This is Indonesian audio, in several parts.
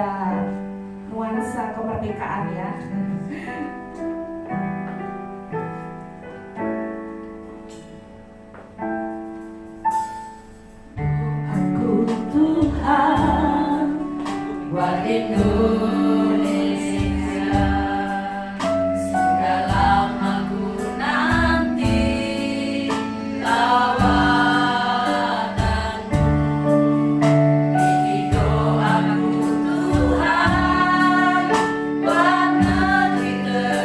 ada nuansa kemerdekaan ya. Aku Tuhan buat Indonesia, segala aku nanti lawatanmu. Ini doaku Tuhan buat negeri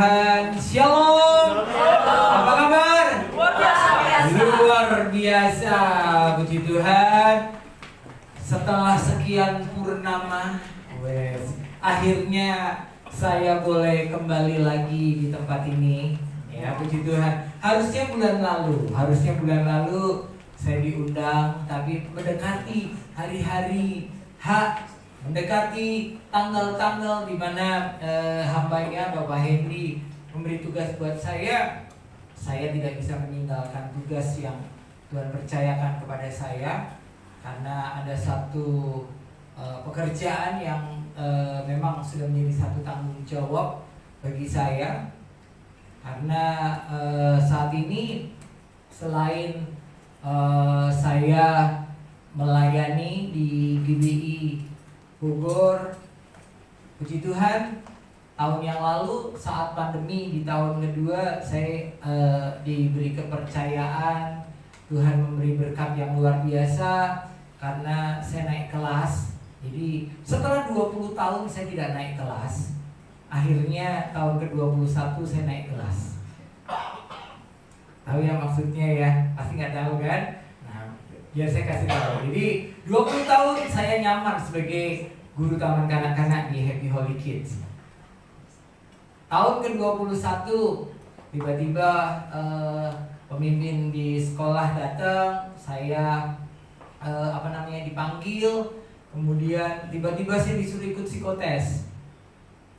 Tuhan, Shalom. Apa kabar? Luar biasa, puji Tuhan. Setelah sekian purnama, akhirnya saya boleh kembali lagi di tempat ini. Ya, puji Tuhan. Harusnya bulan lalu saya diundang, tapi mendekati hari-hari mendekati tanggal-tanggal di mana hambanya Bapak Hendy memberi tugas buat saya tidak bisa meninggalkan tugas yang Tuhan percayakan kepada saya karena ada satu pekerjaan yang memang sudah menjadi satu tanggung jawab bagi saya karena saat ini selain saya melayani di GBI Bogor, puji Tuhan, tahun yang lalu saat pandemi di tahun kedua saya diberi kepercayaan, Tuhan memberi berkat yang luar biasa karena saya naik kelas. Jadi setelah 20 tahun saya tidak naik kelas, akhirnya tahun ke-21 saya naik kelas. Tahu ya maksudnya ya? Pasti nggak tahu kan? Biar saya kasih tahu. Jadi 20 tahun saya nyaman sebagai guru taman kanak-kanak di Happy Holy Kids. Tahun ke-21 tiba-tiba pemimpin di sekolah datang, saya dipanggil, kemudian tiba-tiba saya disuruh ikut psikotes.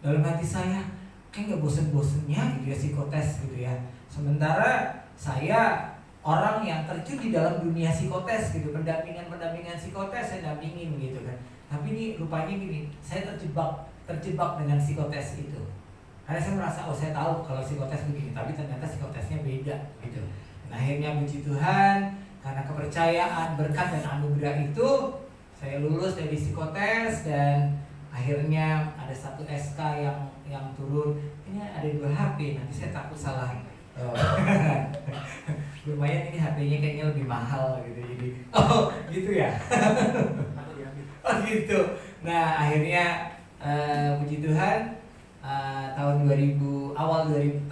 Dalam hati saya, kayak nggak bosen-bosennya gitu ya psikotes gitu ya. Sementara saya orang yang terjun di dalam dunia psikotes gitu, pendampingan psikotes saya dampingin gitu kan. Tapi ini rupanya gini, saya terjebak dengan psikotes itu. Karena saya merasa saya tahu kalau psikotes begini, tapi ternyata psikotesnya beda gitu. Nah, akhirnya puji Tuhan karena kepercayaan, berkat dan anugerah itu saya lulus dari psikotes dan akhirnya ada satu SK yang turun. Ini ada 2 HP, nanti saya takut salah. Lumayan ini HP-nya kayaknya lebih mahal gitu, jadi gitu ya. Gitu. Nah akhirnya puji Tuhan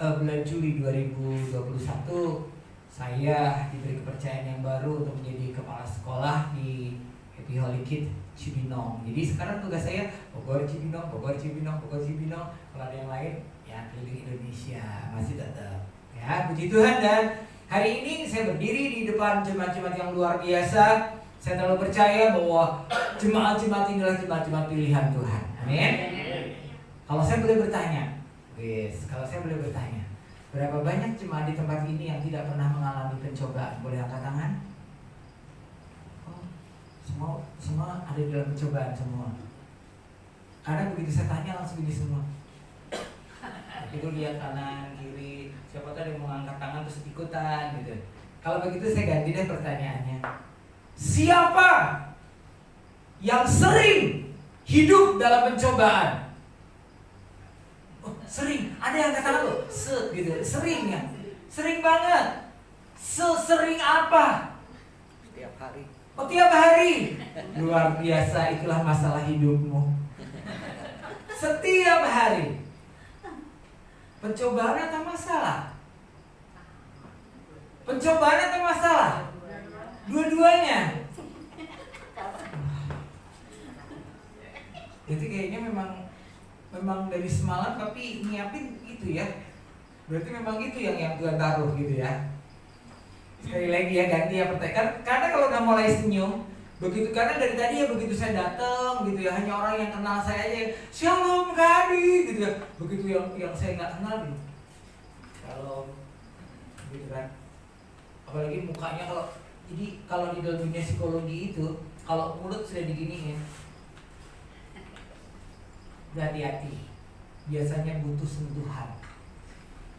bulan Juli 2021 saya diberi kepercayaan yang baru untuk menjadi kepala sekolah di Happy Holy Kids Cibinong. Jadi sekarang tugas saya Bogor Cibinong. Kalau ada yang lain ya keliling Indonesia masih tetap. Ya, puji Tuhan. Dan hari ini saya berdiri di depan jemaat-jemaat yang luar biasa. Saya terlalu percaya bahwa jemaat-jemaat inilah jemaat-jemaat pilihan Tuhan. Amin. Kalau saya boleh bertanya, berapa banyak jemaat di tempat ini yang tidak pernah mengalami pencobaan? Boleh angkat tangan? Oh, semua ada di dalam pencobaan semua. Karena begitu saya tanya langsung ini semua. Itu lihat kanan kiri, siapa tahu yang mau angkat tangan terus ikutan gitu. Kalau begitu saya ganti deh pertanyaannya. Siapa yang sering hidup dalam pencobaan? Sering, ada yang kata lo, gitu, sering ya, sering banget. Sering apa? Setiap hari. Oh, tiap hari. Luar biasa, itulah masalah hidupmu. Setiap hari. Pencobaan atau masalah? Pencobaan atau masalah? Dua-duanya. Jadi kayaknya memang dari semalam tapi nyiapin gitu ya. Berarti memang itu yang Tuhan taruh gitu ya. Sekali lagi ya ganti ya pertanyaan. Karena kalau udah mulai senyum begitu, karena dari tadi ya begitu saya datang gitu ya, hanya orang yang kenal saya aja, Shalom Kak Adi gitu ya. Begitu yang saya nggak kenal gitu. Kalau gitu kan. Apalagi mukanya kalau di dalam dunia psikologi itu kalau mulut sudah diginiin, hati-hati. Biasanya butuh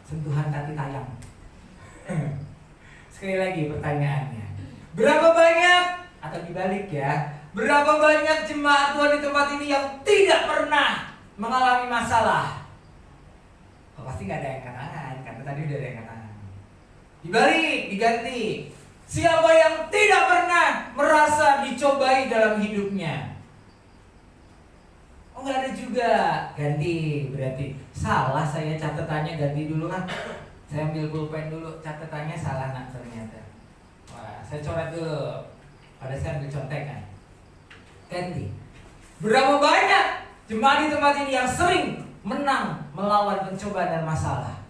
sentuhan kaki tayang. Sekali lagi pertanyaannya, berapa banyak, atau dibalik ya, berapa banyak jemaat Tuhan di tempat ini yang tidak pernah mengalami masalah? Oh, pasti nggak ada yang angkat tangan, karena tadi udah ada yang angkat tangan. Dibalik, diganti. Siapa yang tidak pernah merasa dicobai dalam hidupnya? Oh, nggak ada juga. Ganti berarti. Salah saya catatannya, ganti dulu kan. Saya ambil pulpen dulu, catatannya salah nak ternyata. Wah, saya coret dulu. Pada saya ambil contekan. Ganti. Berapa banyak jemaat di tempat ini yang sering menang melawan pencobaan dan masalah?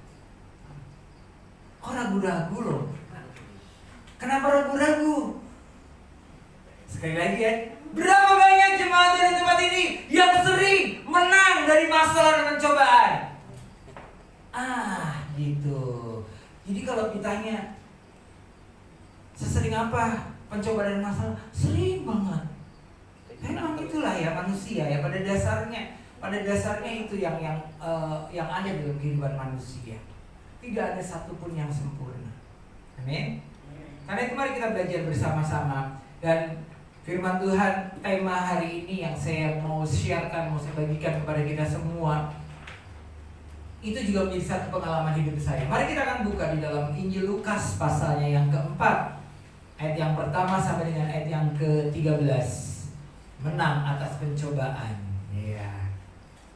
Kok ragu-ragu loh? Kenapa ragu-ragu? Sekali lagi ya. Berapa banyak jemaat di tempat ini yang sering menang dari masalah dan pencobaan? Gitu. Jadi kalau ditanya sesering apa pencobaan dan masalah, sering banget. Memang itulah ya manusia ya, pada dasarnya itu yang ada dalam kehidupan manusia. Tidak ada satupun yang sempurna. Amin. Karena itu mari kita belajar bersama-sama. Dan firman Tuhan tema hari ini yang saya mau sharekan, mau saya bagikan kepada kita semua, itu juga menjadi satu pengalaman hidup saya. Mari kita akan buka di dalam Injil Lukas pasalnya yang keempat, ayat yang pertama sampai dengan ayat yang ke-13. Menang atas pencobaan. Iya.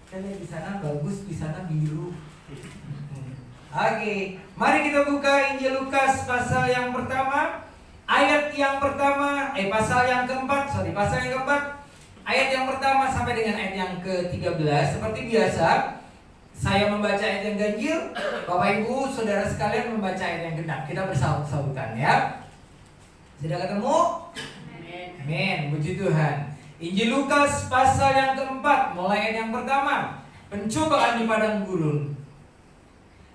Kita lihat di sana bagus, di sana biru. Oke, mari kita buka Injil Lukas pasal yang pertama, ayat yang pertama, pasal yang keempat, ayat yang pertama sampai dengan ayat yang ke-13. Seperti biasa, saya membaca ayat yang ganjil, Bapak Ibu, Saudara sekalian membaca ayat yang genap. Kita bersahut-sahutan ya. Sudah ketemu? Amin. Puji Tuhan. Injil Lukas pasal yang keempat, mulai ayat yang pertama. Pencobaan di padang gurun.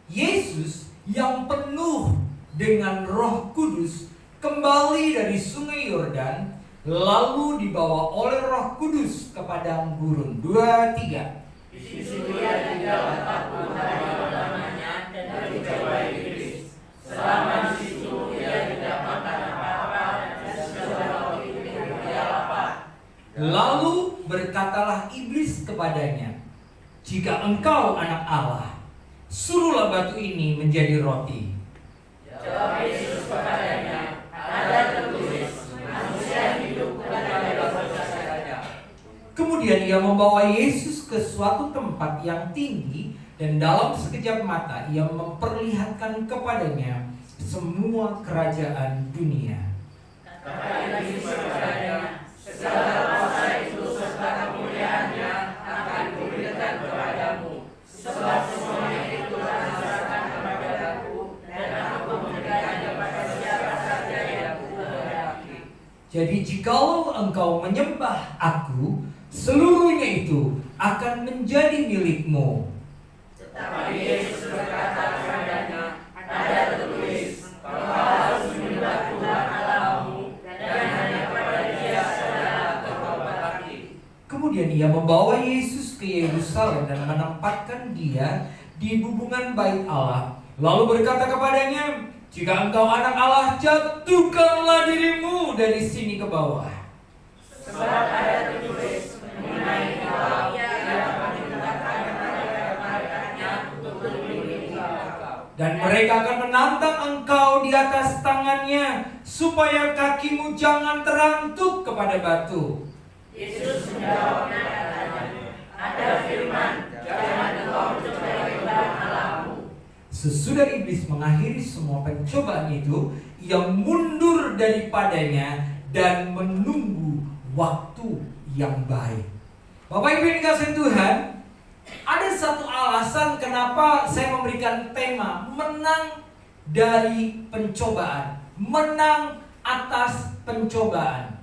Yesus yang penuh dengan Roh Kudus kembali dari sungai Yordan, lalu dibawa oleh Roh Kudus ke padang gurun. 2, 3. Di situ ia tinggal 40 hari lamanya dan dicobai iblis. Selama di situ ia tidak makan apa-apa dan setelah itu ia lapar. Lalu berkatalah iblis kepadanya, "Jika engkau anak Allah, suruhlah batu ini menjadi roti." Jawab Yesus kepadanya, "Ada tertulis, manusia hidup bukan dari roti saja." Kemudian ia membawa Yesus ke suatu tempat yang tinggi, dan dalam sekejap mata ia memperlihatkan kepadanya semua kerajaan dunia. Kata Yesus kepadanya, "Segala kuasa itu serta kemuliaannya akan kuberikan kepadamu, sebab semuanya itu dirasakan kepadaku, dan aku memberikannya kepada siapa saja yang kukehendaki." Jadi jikalau engkau menyembah aku, seluruhnya itu akan menjadi milikmu. Tetapi Yesus berkata kepadanya, "Ada tertulis, kau harus menyembah Tuhan Allahmu, dan hanya kepada Dia saja kau berbakti." Kemudian ia membawa Yesus ke Yerusalem dan menempatkan dia di hubungan bait Allah. Lalu berkata kepadanya, "Jika engkau anak Allah, jatuhkanlah dirimu dari sini ke bawah. Sebab ada tertulis mengenai engkau, Ia akan menyatakan kepada malaikatnya untuk melindungi engkau. Dan mereka akan menantang engkau di atas tangannya, supaya kakimu jangan terantuk kepada batu." Yesus menjawabnya katanya, "Ada firman, jangan engkau mencobai Tuhan Allahmu." Sesudah iblis mengakhiri semua pencobaan itu, ia mundur daripadanya dan menunggu waktu yang baik. Bapak Ibu yang dikasihi Tuhan, ada satu alasan kenapa saya memberikan tema menang dari pencobaan, menang atas pencobaan.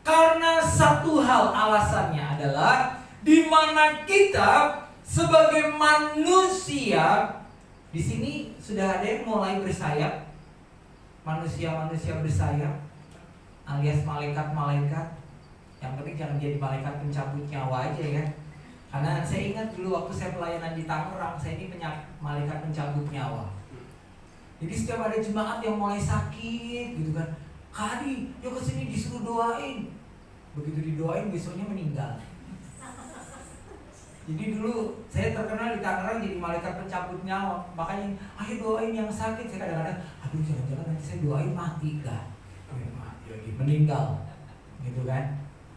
Karena satu hal alasannya adalah di mana kita sebagai manusia, di sini sudah ada yang mulai bersayap, manusia-manusia bersayap, alias malaikat-malaikat. Yang penting jangan jadi malaikat pencabut nyawa aja ya. Karena saya ingat dulu waktu saya pelayanan di Tangerang, saya ini malaikat pencabut nyawa. Jadi setiap ada jemaat yang mulai sakit gitu kan, "Kak Adi, yuk kesini disuruh doain." Begitu didoain besoknya meninggal. Jadi dulu saya terkenal di Tangerang jadi malaikat pencabut nyawa. Makanya, "Ayo doain yang sakit." Saya kadang-kadang, "Aduh jangan-jangan nanti saya doain mati." Mati lagi, meninggal gitu kan.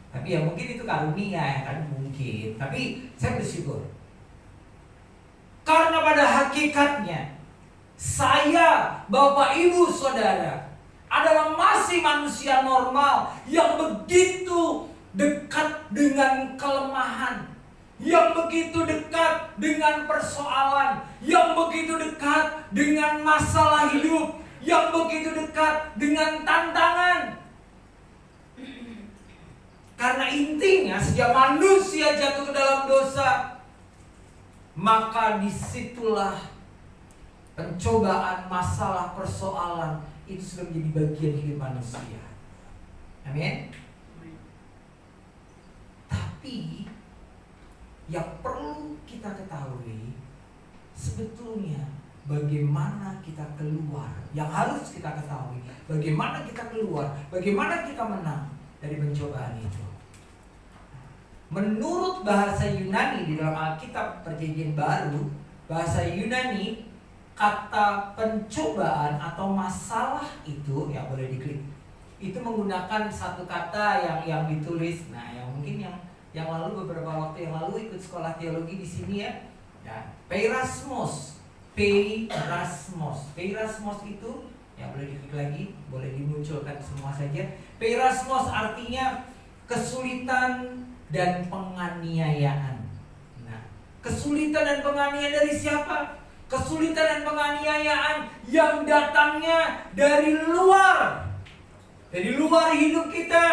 Tapi ya mungkin itu karunia ya kan, mungkin. Tapi saya bersyukur. Karena pada hakikatnya saya, Bapak, Ibu, Saudara adalah masih manusia normal yang begitu dekat dengan kelemahan, yang begitu dekat dengan persoalan, yang begitu dekat dengan masalah hidup, yang begitu dekat dengan tantangan. Karena intinya sejak manusia jatuh ke dalam dosa, maka disitulah pencobaan, masalah, persoalan itu sudah menjadi bagian hidup manusia. Amin. Tapi yang perlu kita ketahui sebetulnya bagaimana kita keluar. Yang harus kita ketahui bagaimana kita keluar, bagaimana kita menang dari pencobaan itu. Menurut bahasa Yunani di dalam Alkitab Perjanjian Baru, bahasa Yunani, kata pencobaan atau masalah itu, ya boleh diklik, itu menggunakan satu kata yang ditulis. Nah, yang mungkin yang lalu beberapa waktu yang lalu ikut sekolah teologi di sini ya, peirasmos. Peirasmos itu, ya boleh diklik lagi, boleh dimunculkan semua saja. Peirasmos artinya kesulitan dan penganiayaan. Nah, kesulitan dan penganiayaan dari siapa? Kesulitan dan penganiayaan yang datangnya dari luar hidup kita,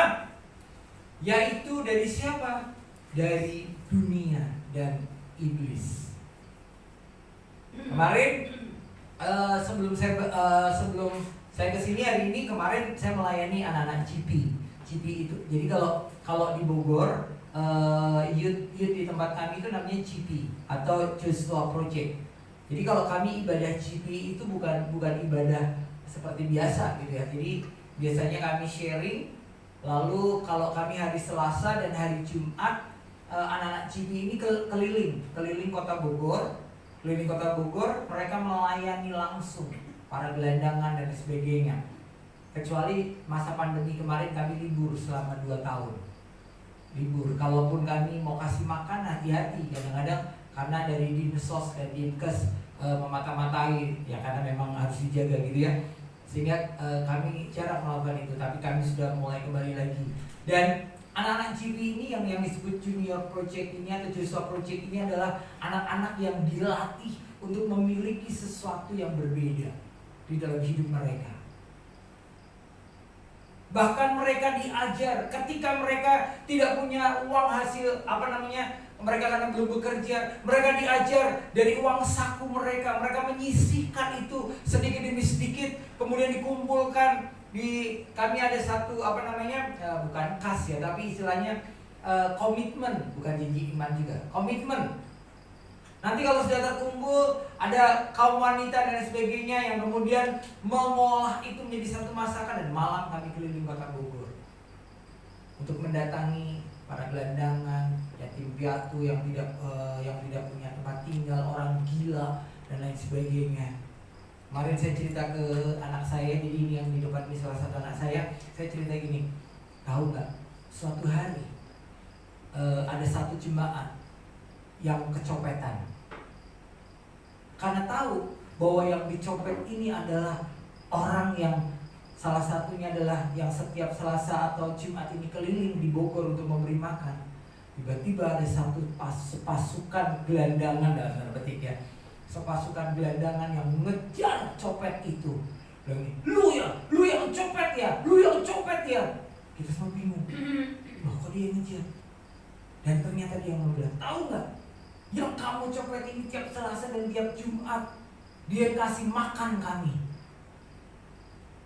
yaitu dari siapa? Dari dunia dan iblis. Kemarin sebelum saya kesini hari ini, kemarin saya melayani anak-anak CP itu. Jadi kalau di Bogor, youth di tempat kami itu namanya CP atau Joshua Project. Jadi kalau kami ibadah CP itu bukan ibadah seperti biasa gitu ya. Jadi biasanya kami sharing. Lalu kalau kami hari Selasa dan hari Jumat, anak-anak CP ini keliling kota Bogor. Keliling kota Bogor, mereka melayani langsung para gelandangan dan sebagainya. Kecuali masa pandemi kemarin kami libur selama 2 tahun. Libur. Kalaupun kami mau kasih makan, hati-hati. Kadang-kadang karena dari Dinsos dan Dinkes memata-matai, ya karena memang harus dijaga gitu ya. Sehingga kami jarang melakukan itu. Tapi kami sudah mulai kembali lagi. Dan anak-anak GP ini yang disebut Junior Project ini atau Joshua Project ini adalah anak-anak yang dilatih untuk memiliki sesuatu yang berbeda di dalam hidup mereka. Bahkan mereka diajar ketika mereka tidak punya uang hasil mereka karena belum bekerja, mereka diajar dari uang saku mereka menyisihkan itu sedikit demi sedikit, kemudian dikumpulkan. Kami ada satu bukan kas ya, tapi istilahnya komitmen, bukan janji iman juga, komitmen. Nanti kalau sudah terkumpul, ada kaum wanita dan sebagainya yang kemudian mengolah itu menjadi satu masakan, dan malam kami keliling kota Bogor untuk mendatangi para gelandangan, yatim piatu yang tidak punya tempat tinggal, orang gila dan lain sebagainya. Kemarin saya cerita ke anak saya, jadi ini yang di depan ini salah satu anak saya cerita gini, tahu nggak? Suatu hari ada satu jemaat yang kecopetan. Karena tahu bahwa yang dicopet ini adalah orang yang salah satunya adalah yang setiap Selasa atau Jumat ini keliling di Bogor untuk memberi makan. Tiba-tiba ada satu pasukan gelandangan dalam tanda petik ya, sepasukan gelandangan yang mengejar copet itu. Lu yang copet ya. Kita semua bingung. Loh, kok dia ngejar? Dan ternyata dia bilang, tahu nggak? Yang kamu copet ini tiap Selasa dan tiap Jumat, dia kasih makan kami.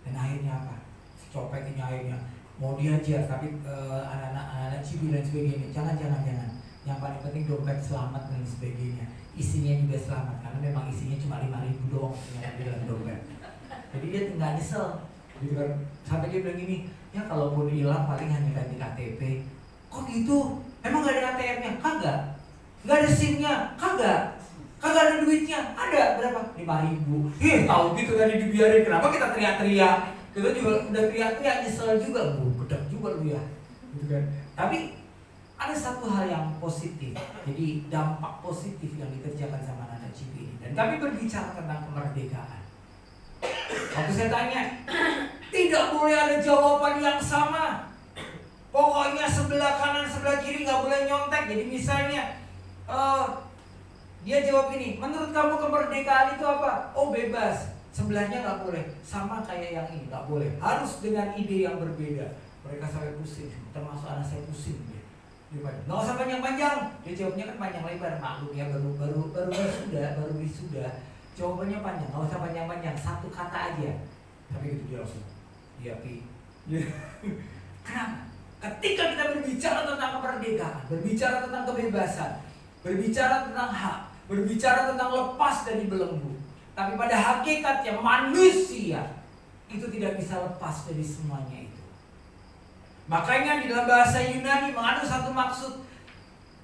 Dan akhirnya apa? Si copet ini akhirnya mau diajar, tapi anak-anak cibi dan sebagainya. Jangan. Yang paling penting dompet selamat dan sebagainya. Isinya juga selamat, karena memang isinya cuma 5.000 doang yang di dalam dompet. Jadi dia nggak nyesel, gitu kan? Sampai dia bilang gini, ya kalaupun hilang paling hanya ganti KTP. Kok gitu? Emang nggak ada ATM-nya? Kagak. Nggak ada SIM-nya? Kagak ada duitnya? Ada. Berapa? 5.000. Tahu gitu tadi dibiarin. Kenapa kita teriak-teriak? Kita juga udah teriak-teriak, nyesel juga. Bedak juga lu ya, gitu kan? Tapi ada satu hal yang positif, jadi dampak positif yang dikerjakan sama anak CB ini. Dan kami berbicara tentang kemerdekaan. Waktu saya tanya, tidak boleh ada jawaban yang sama. Pokoknya sebelah kanan, sebelah kiri nggak boleh nyontek. Jadi misalnya, dia jawab ini, menurut kamu kemerdekaan itu apa? Oh bebas. Sebelahnya nggak boleh. Sama kayak yang ini nggak boleh. Harus dengan ide yang berbeda. Mereka sampai pusing, termasuk anak saya pusing. Nggak usah panjang-panjang. Dia jawabnya kan panjang lebar, maklum ya, baru wisuda. Jawabannya panjang, nggak usah panjang-panjang, satu kata aja. Tapi gitu dia langsung, iya Pi. Kenapa? Ketika kita berbicara tentang kemerdekaan, berbicara tentang kebebasan, berbicara tentang hak, berbicara tentang lepas dari belenggu, tapi pada hakikatnya manusia itu tidak bisa lepas dari semuanya itu. Makanya di dalam bahasa Yunani mengandung satu maksud.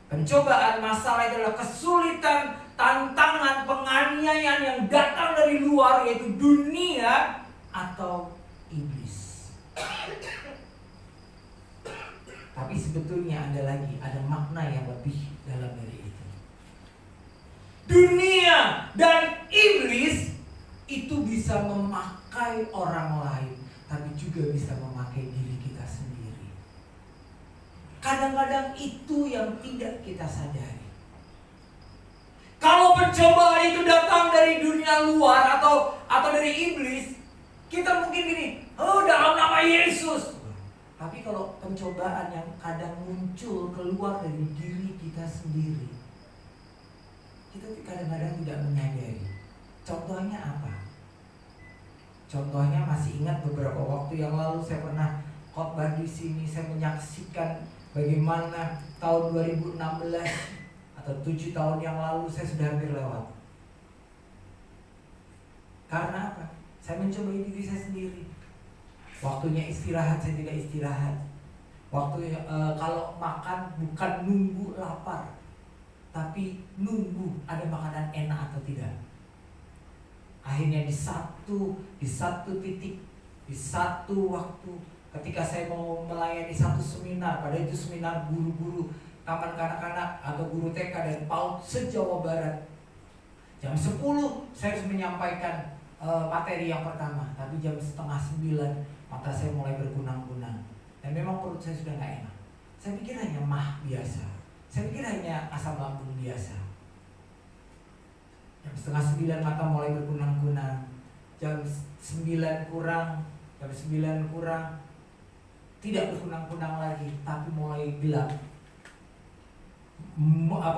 Pencobaan, masalah itu adalah kesulitan, tantangan, penganiayaan yang datang dari luar, yaitu dunia atau iblis. Tapi sebetulnya ada makna yang lebih dalam dari itu. Dunia dan iblis itu bisa memakai orang lain, tapi juga bisa memakai diri kita sendiri. Kadang-kadang itu yang tidak kita sadari. Kalau pencobaan itu datang dari dunia luar atau dari iblis, kita mungkin gini, oh dalam nama Yesus. Tapi kalau pencobaan yang kadang muncul keluar dari diri kita sendiri, kita kadang-kadang tidak menyadari. Contohnya apa? Contohnya masih ingat beberapa waktu yang lalu saya pernah khotbah di sini, saya menyaksikan bagaimana tahun 2016 atau 7 tahun yang lalu saya sudah hampir lewat. Karena apa? Saya mencobai diri saya sendiri. Waktunya istirahat, saya tidak istirahat. Waktu kalau makan bukan nunggu lapar, tapi nunggu ada makanan enak atau tidak. Akhirnya di satu titik, di satu waktu, ketika saya mau melayani satu seminar, pada itu seminar guru-guru taman kanak-kanak atau guru TK dan PAUD se-Jawa Barat. Jam 10 saya harus menyampaikan materi yang pertama, tapi jam 8:30 mata saya mulai berkunang-kunang. Dan memang perut saya sudah gak enak. Saya pikir hanya mah biasa. Saya pikir hanya asam lambung biasa. Jam 8:30 mata mulai berkunang-kunang. Jam 9 kurang tidak berkunang-kunang lagi, tapi mulai gelap.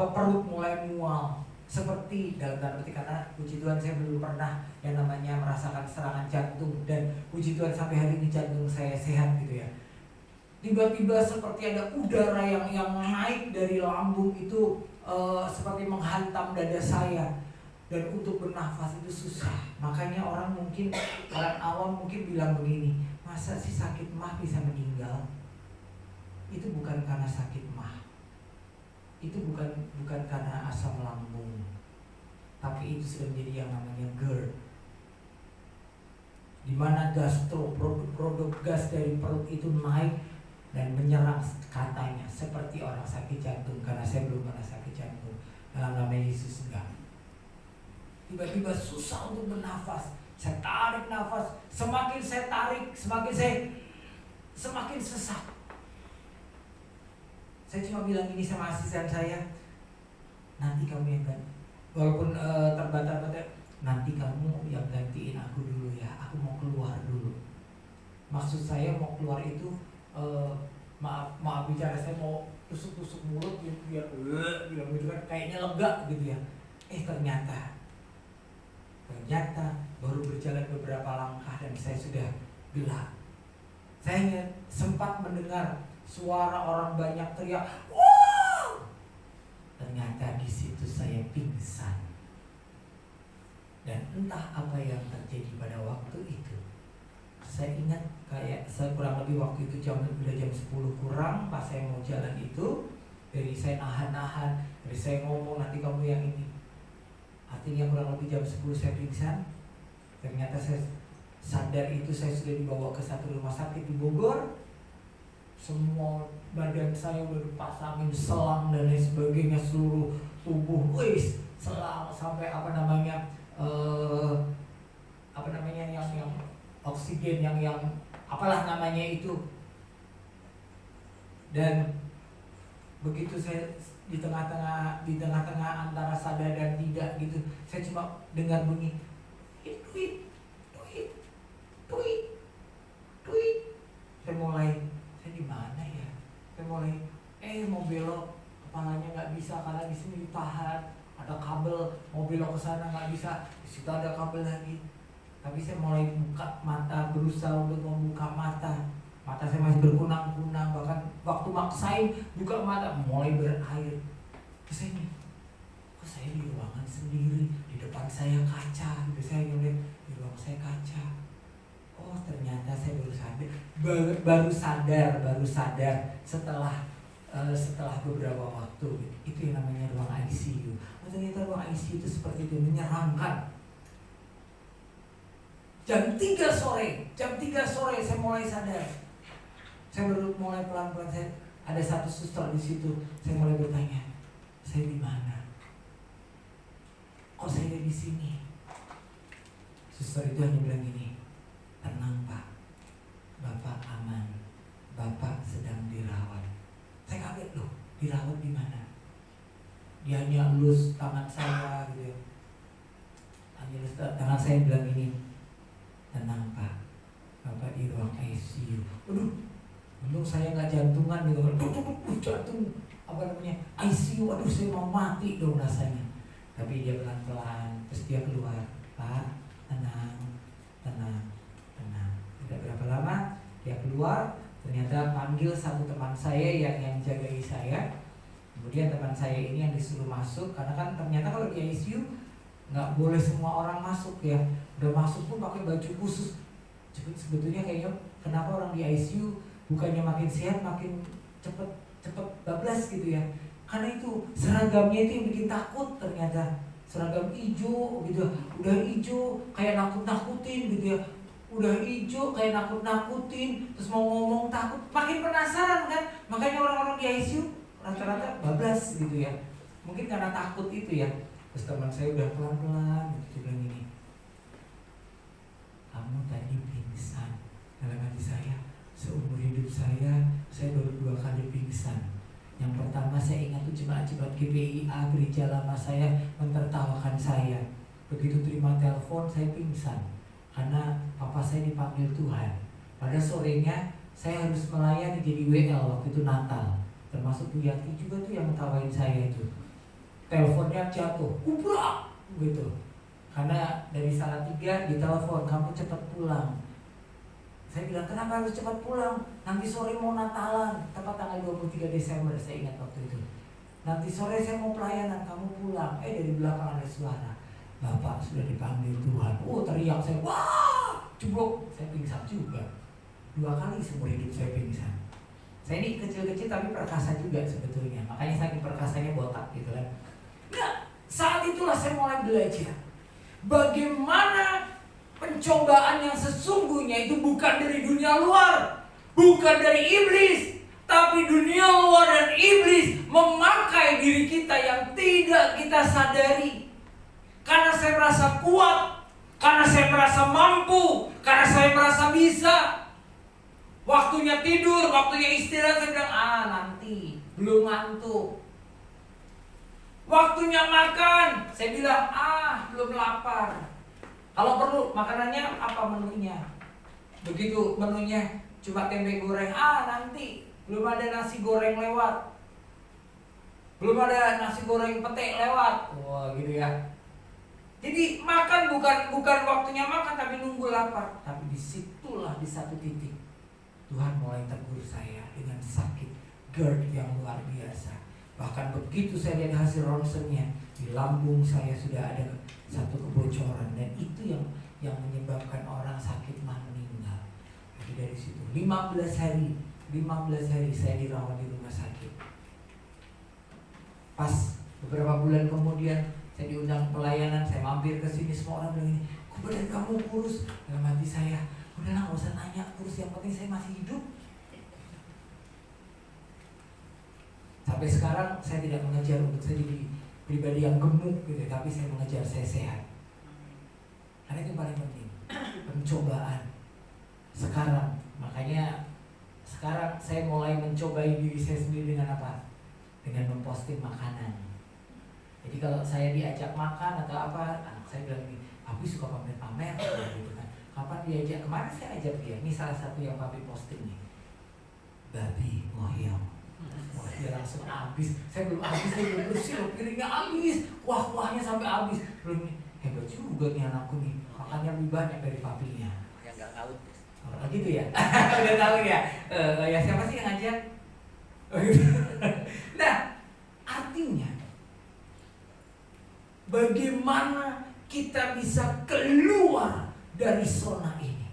Perut mulai mual. Seperti dalam tanda petik, karena puji Tuhan saya belum pernah yang namanya merasakan serangan jantung, dan puji Tuhan sampai hari ini jantung saya sehat gitu ya. Tiba-tiba seperti ada udara yang naik dari lambung itu seperti menghantam dada saya, dan untuk bernafas itu susah. Makanya orang awam mungkin bilang begini, masa sih sakit mah bisa meninggal? Itu bukan karena sakit mah, itu bukan karena asam lambung, tapi itu sudah menjadi yang namanya GERD, di mana produk gas dari perut itu naik dan menyerang katanya seperti orang sakit jantung. Karena saya belum pernah sakit jantung, dalam nama Yesus enggak. Tiba-tiba susah untuk bernafas. Saya tarik nafas, semakin saya tarik, semakin sesak. Saya cuma bilang ini sama asisten saya, nanti kamu yang ganti. Walaupun terbata-bata, nanti kamu yang gantiin aku dulu ya, aku mau keluar dulu. Maksud saya mau keluar itu, maaf bicara, saya mau tusuk-tusuk mulut biar bilang gitu kan, kayaknya lega gitu ya. Ternyata baru berjalan beberapa langkah dan saya sudah gelap. Saya sempat mendengar suara orang banyak teriak, "Wow!" Ternyata di situ saya pingsan. Dan entah apa yang terjadi pada waktu itu. Saya ingat saya kurang lebih waktu itu udah jam 10 kurang pas saya mau jalan itu. Dari saya nahan, dari saya ngomong nanti kamu yang ini. Artinya kurang lebih jam 10 saya pingsan. Ternyata saya sadar itu saya sudah dibawa ke satu rumah sakit di Bogor. semua badan saya udah dipasangin selang dan lain sebagainya, seluruh tubuh, wis selang sampai yang oksigen yang apalah namanya itu. Dan begitu saya di tengah-tengah antara sadar dan tidak gitu, saya cuma dengar bunyi tweet. Saya di mana ya? Saya mulai mau belok, kepalanya nggak bisa karena di sini ditahan, ada kabel, mau belok ke sana nggak bisa, di situ ada kabel lagi. Tapi saya mulai buka mata, berusaha untuk membuka mata. Mata saya masih berkunang-kunang, bahkan waktu maksain buka mata mulai berair. Terus saya ini, kok saya di ruangan sendiri, di depan saya kaca, gitu. Saya ngeliat di ruang saya kaca. Oh ternyata saya baru sadar setelah beberapa waktu. Itu yang namanya ruang ICU. Oh, ternyata ruang ICU itu seperti itu, menyeramkan. Jam 3 sore saya mulai sadar. Saya baru mulai pelan-pelan, saya ada satu suster di situ. Saya mulai bertanya, saya di mana? Kok saya di sini? Suster itu hanya bilang gini, tenang Pak, Bapak aman, Bapak sedang dirawat. Saya kaget loh, dirawat di mana? Dia hanya elus tangan saya gitu. Hanya elus tangan saya bilang ini, tenang Pak, Bapak di ruang ICU. Aduh, untung saya nggak jantungan gitu. Jantung ICU, aduh saya mau mati dong rasanya. Tapi dia pelan-pelan, terus dia keluar, Pak, tenang. Tidak berapa lama dia keluar, ternyata panggil satu teman saya yang jagai saya. Kemudian teman saya ini yang disuruh masuk, karena kan ternyata kalau di ICU nggak boleh semua orang masuk ya. Udah masuk pun pakai baju khusus. Sebetulnya kayaknya kenapa orang di ICU bukannya makin sehat makin cepet bablas gitu ya. Karena itu seragamnya itu yang bikin takut ternyata. Seragam hijau gitu, udah hijau kayak nakut-nakutin gitu ya. Udah hijau kayak nakut-nakutin, terus mau ngomong takut, makin penasaran kan. Makanya orang-orang di ICU rata-rata bablas gitu ya. Mungkin karena takut itu ya. Terus teman saya udah pelan-pelan gitu, bilang gini, kamu tadi pingsan. Dalam hati saya, seumur hidup saya baru 2 kali pingsan. Yang pertama saya ingat itu jemaat GBIA gereja lama saya mentertawakan saya. Begitu terima telepon saya pingsan karena papa saya dipanggil Tuhan. Pada sorenya saya harus melayani jadi WL waktu itu Natal. Termasuk Bu Yati juga tuh yang mentawain saya itu. Teleponnya jatuh, ubrak gitu. Karena dari Salatiga ditelepon, kamu cepat pulang. Saya bilang, kenapa harus cepat pulang? Nanti sore mau Natalan, tepat tanggal 23 Desember, saya ingat waktu itu. Nanti sore saya mau pelayanan, kamu pulang. Dari belakang ada suara, Bapak sudah dipanggil Tuhan. Oh teriak saya, wah, jeblok. Saya pingsan juga. 2 kali seumur hidup saya pingsan. Saya ini kecil-kecil tapi perkasa juga sebetulnya. Makanya saking perkasanya botak gitu kan. Nah, saat itulah saya mulai belajar bagaimana pencobaan yang sesungguhnya itu bukan dari dunia luar, bukan dari iblis, tapi dunia luar dan iblis memakai diri kita yang tidak kita sadari. Karena saya merasa kuat, karena saya merasa mampu, karena saya merasa bisa. Waktunya tidur, waktunya istirahat, saya bilang, nanti, belum ngantuk. Waktunya makan, saya bilang, belum lapar. Kalau perlu makanannya apa menunya? Begitu menunya cuma tempe goreng, nanti belum ada nasi goreng lewat, belum ada nasi goreng pete lewat, wah gitu ya. Jadi makan bukan waktunya makan, tapi nunggu lapar. Tapi disitulah di satu titik Tuhan mulai tegur saya dengan sakit GERD yang luar biasa. Bahkan begitu saya lihat hasil ronsennya, di lambung saya sudah ada satu kebocoran, dan itu yang menyebabkan orang sakit mah meninggal. Jadi dari situ 15 hari saya dirawat di rumah sakit. Pas beberapa bulan kemudian saya diundang pelayanan, saya mampir ke sini, semua orang bilang ini, kok badan kamu kurus? Dalam hati saya, udahlah nggak usah nanya kurus, yang penting saya masih hidup. Sampai sekarang saya tidak mengejar untuk saya jadi pribadi yang gemuk gitu, tapi saya mengejar saya sehat. Karena itu paling penting, pencobaan. Sekarang, makanya sekarang saya mulai mencobai diri saya sendiri dengan apa? Dengan memposting makanan. Jadi kalau saya diajak makan atau apa, anak saya bilang gini, aku suka pamer-pamer gitu kan. Kapan diajak? Kemarin saya ajak dia. Ini salah satu yang papi posting nih. Babi mohyong. Wah, dia langsung habis. Saya belum habis, saya belum bersih loh, piringnya habis. Kuah-kuahnya sampai habis. Belum nih, hebat juga nih anakku nih. Makannya lebih banyak dari papinya. Yang nggak tahu. Oh, gitu ya? Udah tahu ya? Ya siapa sih yang ngajak? Oh, gitu. Nah, artinya bagaimana kita bisa keluar dari zona ini?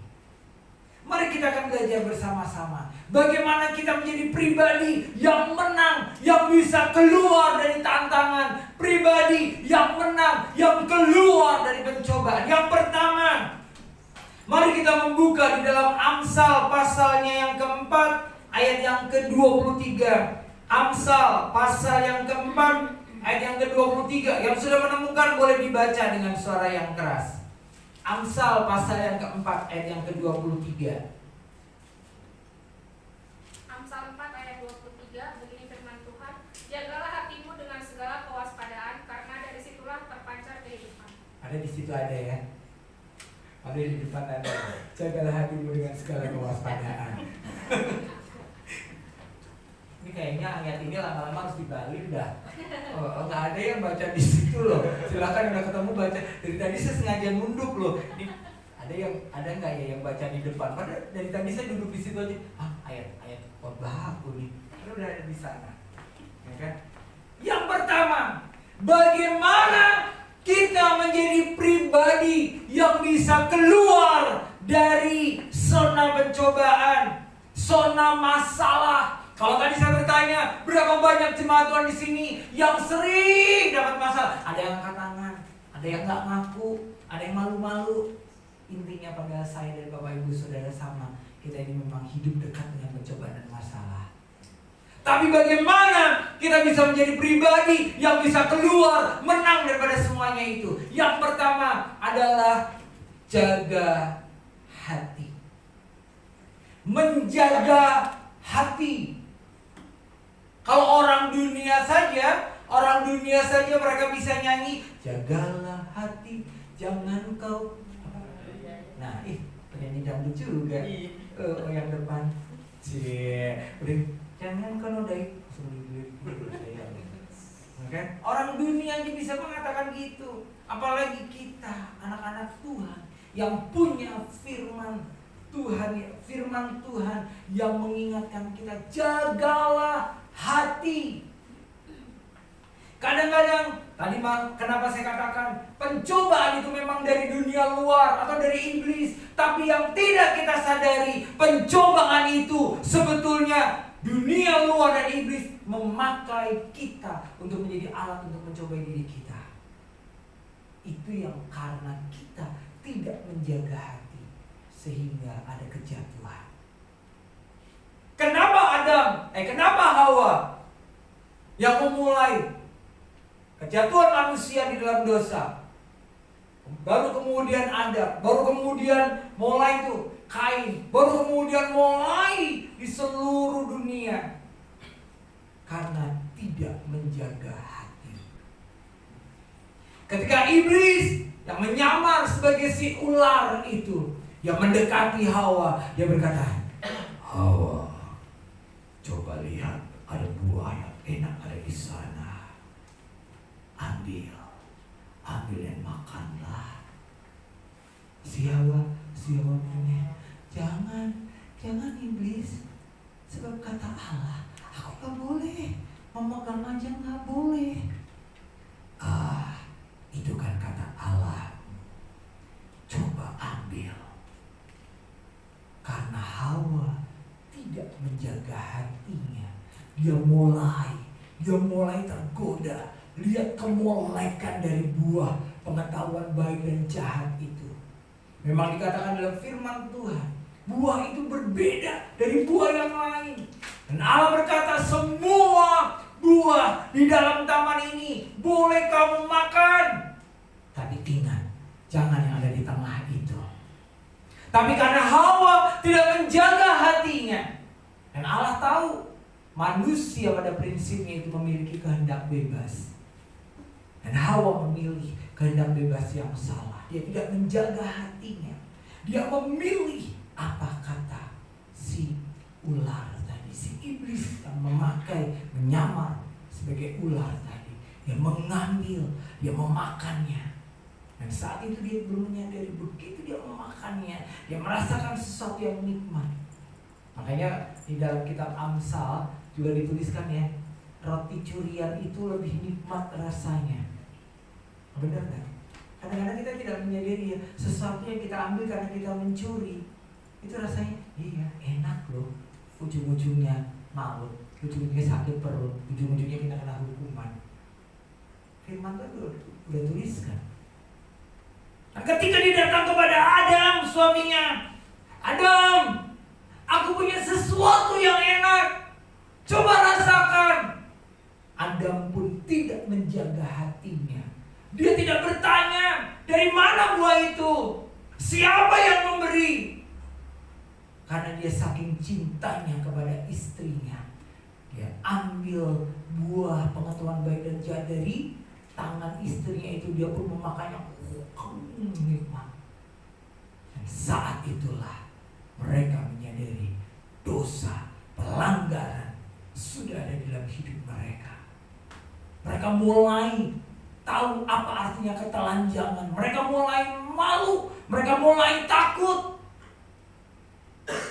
Mari kita akan belajar bersama-sama bagaimana kita menjadi pribadi yang menang, yang bisa keluar dari tantangan, pribadi yang menang, yang keluar dari pencobaan. Yang pertama, mari kita membuka di dalam Amsal pasalnya yang keempat, ayat yang ke-23. Amsal pasal yang keempat, ayat yang ke-23. Yang sudah menemukan boleh dibaca dengan suara yang keras. Amsal pasal yang keempat, ayat yang ke-23. Amsal 4 ayat 23, begini firman Tuhan, jagalah hatimu dengan segala kewaspadaan, karena dari situlah terpancar kehidupan. Ada di situ ada ya. Ada di depan ada. Jagalah hatimu dengan segala kewaspadaan. Ini kayaknya ayat ini lama-lama harus dibalik dah. Oh, nggak ada yang baca di situ loh. Silakan udah ketemu baca. Dari tadi saya sengaja nunduk loh. Ini ada nggak ya yang baca di depan? Padahal dari tadi saya duduk di situ aja. Ayat khotbah aku nih. Padahal udah ada di sana. Ya kan? Yang pertama, bagaimana kita menjadi pribadi yang bisa keluar dari zona pencobaan, zona masalah. Kalau tadi saya bertanya, berapa banyak jemaat Tuhan di sini yang sering dapat masalah? Ada yang angkat tangan, ada yang nggak ngaku, ada yang malu-malu. Intinya pada saya dan Bapak Ibu Saudara sama, kita ini memang hidup dekat dengan pencobaan dan masalah. Tapi bagaimana kita bisa menjadi pribadi yang bisa keluar, menang daripada semuanya itu? Yang pertama adalah jaga hati. Menjaga hati. Kalau orang dunia saja mereka bisa nyanyi, jagalah hati, jangan kau. Nah, penyanyi dangdut juga. Oh, yang depan. Jangan kau nodai. Kan? Orang dunia aja bisa mengatakan gitu. Apalagi kita, anak-anak Tuhan yang punya firman Tuhan yang mengingatkan kita, jagalah hati. Kadang-kadang, kenapa saya katakan pencobaan itu memang dari dunia luar atau dari iblis. Tapi yang tidak kita sadari, pencobaan itu sebetulnya dunia luar dan iblis memakai kita untuk menjadi alat untuk mencobai diri kita. Itu yang karena kita tidak menjaga hati, sehingga ada kejatuhan. Kenapa Hawa yang memulai kejatuhan manusia di dalam dosa? Baru kemudian Adam, baru kemudian mulai itu Kain, baru kemudian mulai di seluruh dunia. Karena tidak menjaga hati. Ketika iblis yang menyamar sebagai si ular itu, yang mendekati Hawa, dia berkata, Hawa, coba lihat, ada buah yang enak ada di sana. Ambil dan makanlah. Si Hawa punya, jangan iblis, sebab kata Allah, aku gak boleh memegang aja, gak boleh. Itu kan kata Allah, coba ambil. Karena Hawa tidak menjaga hatinya, dia mulai tergoda. Lihat kemolekan dari buah pengetahuan baik dan jahat itu. Memang dikatakan dalam firman Tuhan, buah itu berbeda dari buah yang lain. Dan Allah berkata, semua buah di dalam taman ini boleh kamu makan. Tapi ingat, jangan yang ada di tengah itu. Tapi karena Hawa tidak menjaga hatinya, dan Allah tahu manusia pada prinsipnya itu memiliki kehendak bebas, dan Hawa memilih kehendak bebas yang salah. Dia tidak menjaga hatinya. Dia memilih apa kata si ular tadi, si iblis yang menyamar sebagai ular tadi. Dia mengambil, dia memakannya. Dan saat itu dia belum menyadari, begitu dia memakannya, dia merasakan sesuatu yang nikmat. Makanya di dalam kitab Amsal juga dituliskan ya, roti curian itu lebih nikmat rasanya. Benar kan? Kadang-kadang kita tidak menyadari ya, sesuatu yang kita ambil karena kita mencuri, itu rasanya iya enak loh. Ujung-ujungnya maut, ujung-ujungnya sakit perut, ujung-ujungnya kita kena hukuman. Firman Tuhan udah tuliskan. Nah, ketika dia datang kepada Adam suaminya, Adam, aku punya sesuatu yang enak, coba rasakan. Adam pun tidak menjaga hatinya. Dia tidak bertanya, dari mana buah itu? Siapa yang memberi? Karena dia saking cintanya kepada istrinya, dia ambil buah pengetahuan baik dan jahat dari tangan istrinya itu. Dia pun memakannya, nikmat. Dan saat itulah mereka menyadari dosa, pelanggaran sudah ada di dalam hidup mereka. Mereka mulai tahu apa artinya ketelanjangan. Mereka mulai malu, mereka mulai takut.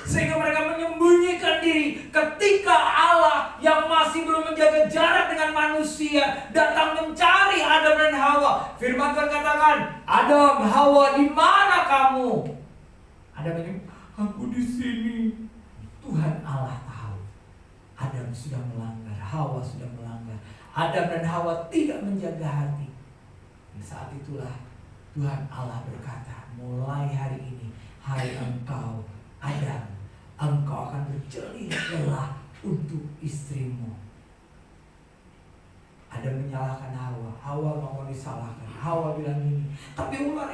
Sehingga mereka menyembunyikan diri ketika Allah yang masih belum menjaga jarak dengan manusia datang mencari Adam dan Hawa. Firman Tuhan katakan, Adam, Hawa, di mana kamu? Adam bilang, aku di sini. Tuhan Allah tahu Adam sudah melanggar, Hawa sudah melanggar. Adam dan Hawa tidak menjaga hati. Dan saat itulah Tuhan Allah berkata, mulai hari ini, hai engkau Adam, engkau akan berjelih lelah untuk istrimu. Adam menyalahkan Hawa, Hawa nggak mau disalahkan. Hawa bilang ini, tapi ular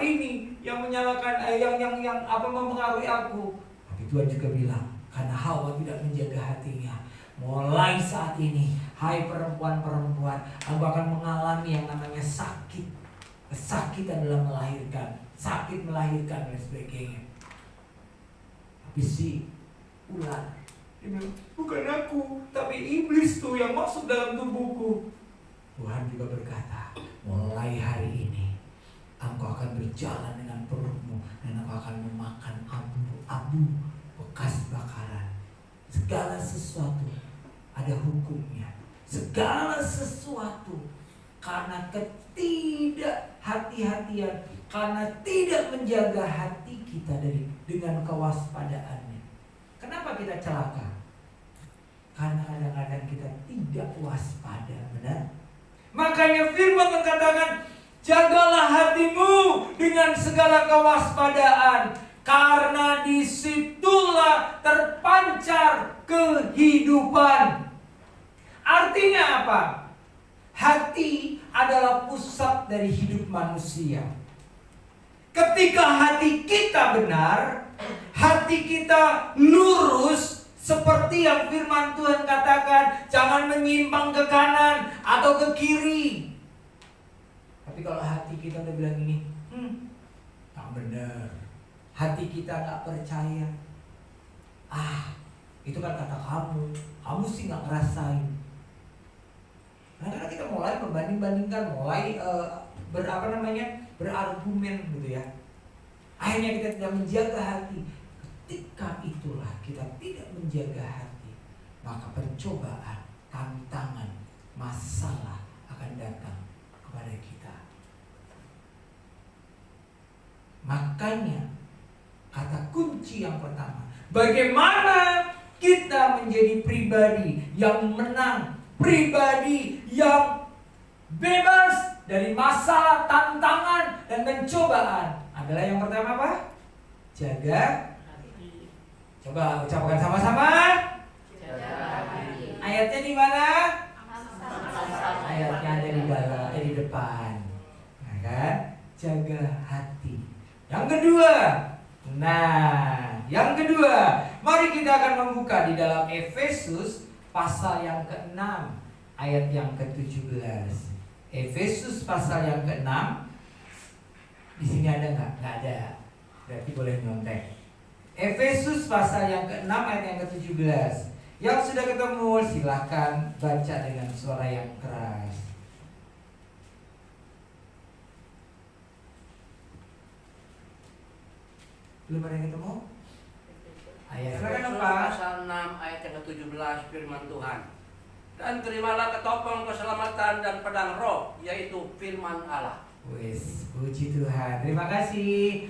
ini yang menyalahkan, yang mempengaruhi aku. Tapi Tuhan juga bilang, karena Hawa tidak menjaga hatinya, mulai saat ini, hai perempuan-perempuan, aku akan mengalami yang namanya sakit, kesakitan dalam melahirkan, sakit melahirkan dan sebagainya. Tapi si ular, dia bilang, bukan aku, tapi iblis tuh yang masuk dalam tubuhku. Tuhan juga berkata, mulai hari ini engkau akan berjalan dengan perutmu, dan engkau akan memakan abu bekas bakaran. Segala sesuatu ada hukumnya. Segala sesuatu karena ketidakhati-hatian, karena tidak menjaga hati kita dengan kewaspadaannya. Kenapa kita celaka? Karena kadang-kadang kita tidak waspada, benar? Makanya firman mengatakan, jagalah hatimu dengan segala kewaspadaan, karena disitulah terpancar kehidupan. Artinya apa? Hati adalah pusat dari hidup manusia. Ketika hati kita benar, hati kita lurus, seperti yang firman Tuhan katakan, jangan menyimpang ke kanan atau ke kiri. Tapi kalau hati kita udah bilang gini, tak benar, hati kita gak percaya, itu kan kata kamu sih gak ngerasain. Karena kita mulai membanding-bandingkan, mulai berargumen gitu ya. Akhirnya kita tidak menjaga hati. Ketika itulah kita tidak menjaga hati, maka pencobaan, tantangan, masalah akan datang kepada kita. Makanya kata kunci yang pertama, bagaimana kita menjadi pribadi yang menang, pribadi yang bebas dari masalah, tantangan, dan pencobaan adalah yang pertama apa? Jaga hati. Coba ucapkan sama-sama. Jaga hati. Ayatnya di mana? Ayatnya ada di dalam, di depan. Nah kan? Jaga hati. Yang kedua. Mari kita akan membuka di dalam Efesus pasal yang ke-6 ayat yang ke-17. Efesus pasal yang ke-6. Di sini ada nggak? Nggak ada. Berarti boleh nyontek. Efesus pasal yang ke-6 ayat yang ke-17. Yang sudah ketemu silakan baca dengan suara yang keras. Belum ada yang ketemu? Ayat silakan apa? Pasal 6 ayat yang ke-17 firman Tuhan. Dan terimalah ketopong keselamatan dan pedang roh, yaitu firman Allah. Wes, puji Tuhan. Terima kasih.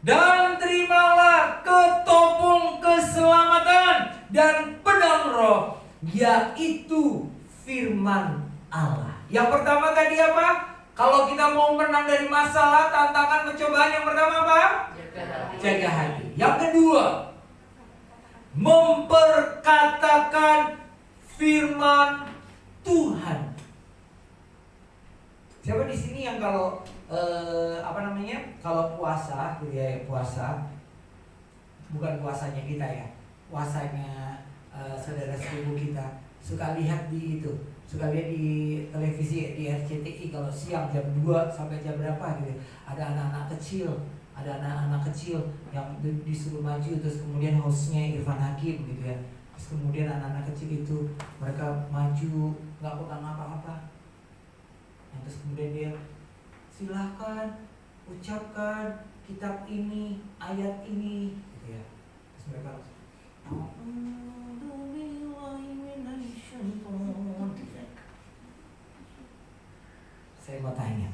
Dan terimalah ketopong keselamatan dan pedang roh, yaitu firman Allah. Yang pertama tadi apa? Kalau kita mau menang dari masalah, tantangan, pencobaan, yang pertama apa? Jaga hati. Yang kedua, memperkatakan firman Tuhan. Siapa di sini yang kalau kalau puasa, gitu ya, puasa bukan puasanya kita ya, puasanya saudara sepupu kita, suka lihat di televisi di RCTI kalau siang jam 2 sampai jam berapa gitu, ada anak-anak kecil yang disuruh maju, terus kemudian hostnya Irfan Hakim gitu ya, terus kemudian anak-anak kecil itu mereka maju nggak pegang apa-apa, terus kemudian dia silahkan ucapkan kitab ini, ayat ini gitu ya, terus mereka saya mau tanya,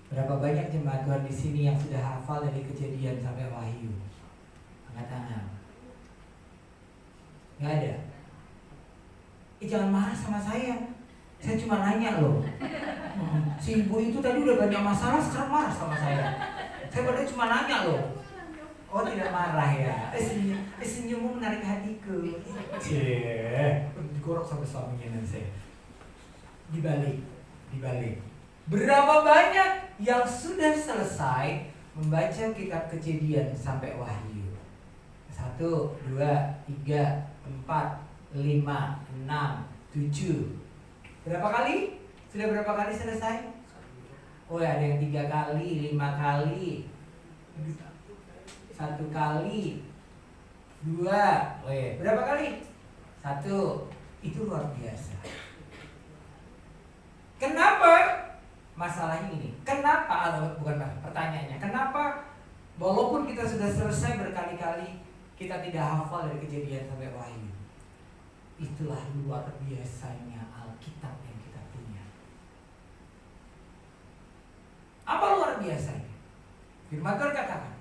berapa banyak jemaat Tuhan di sini yang sudah hafal dari Kejadian sampai Wahyu? Angkat tangan. Nggak ada. Jangan marah sama saya cuma nanya loh. Si ibu itu tadi udah banyak masalah, sekarang marah sama saya. Saya padahal cuma nanya loh. Oh, tidak marah ya? Senyummu menarik hatiku. Digorok sampai suaminya nanti saya. Dibalik. Berapa banyak yang sudah selesai membaca kitab Kejadian sampai Wahyu? 1, 2, 3, 4, 5, 6, 7. Berapa kali? Sudah berapa kali selesai? Oh, ada yang 3 kali, 5 kali, 1 kali, 2. Oh ya, berapa kali? 1. Itu luar biasa. Kenapa? Masalahnya ini. Kenapa? Bukan pertanyaannya. Kenapa? Walaupun kita sudah selesai berkali-kali, kita tidak hafal dari Kejadian sampai Wahyu. Itulah luar biasanya Alkitab yang kita punya. Apa luar biasanya? Firman Tuhan katakan,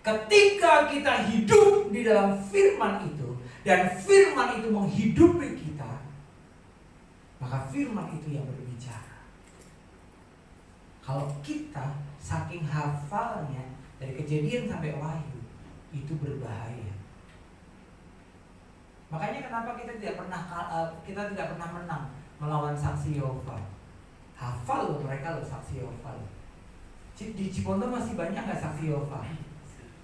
ketika kita hidup di dalam firman itu, dan firman itu menghidupi kita, maka firman itu yang berbicara. Kalau kita saking hafalnya dari Kejadian sampai Wahyu, itu berbahaya. Makanya kenapa kita tidak pernah menang melawan saksi Yehova. Hafal loh mereka loh saksi Yehova. Di Ciponto masih banyak nggak saksi Yehova?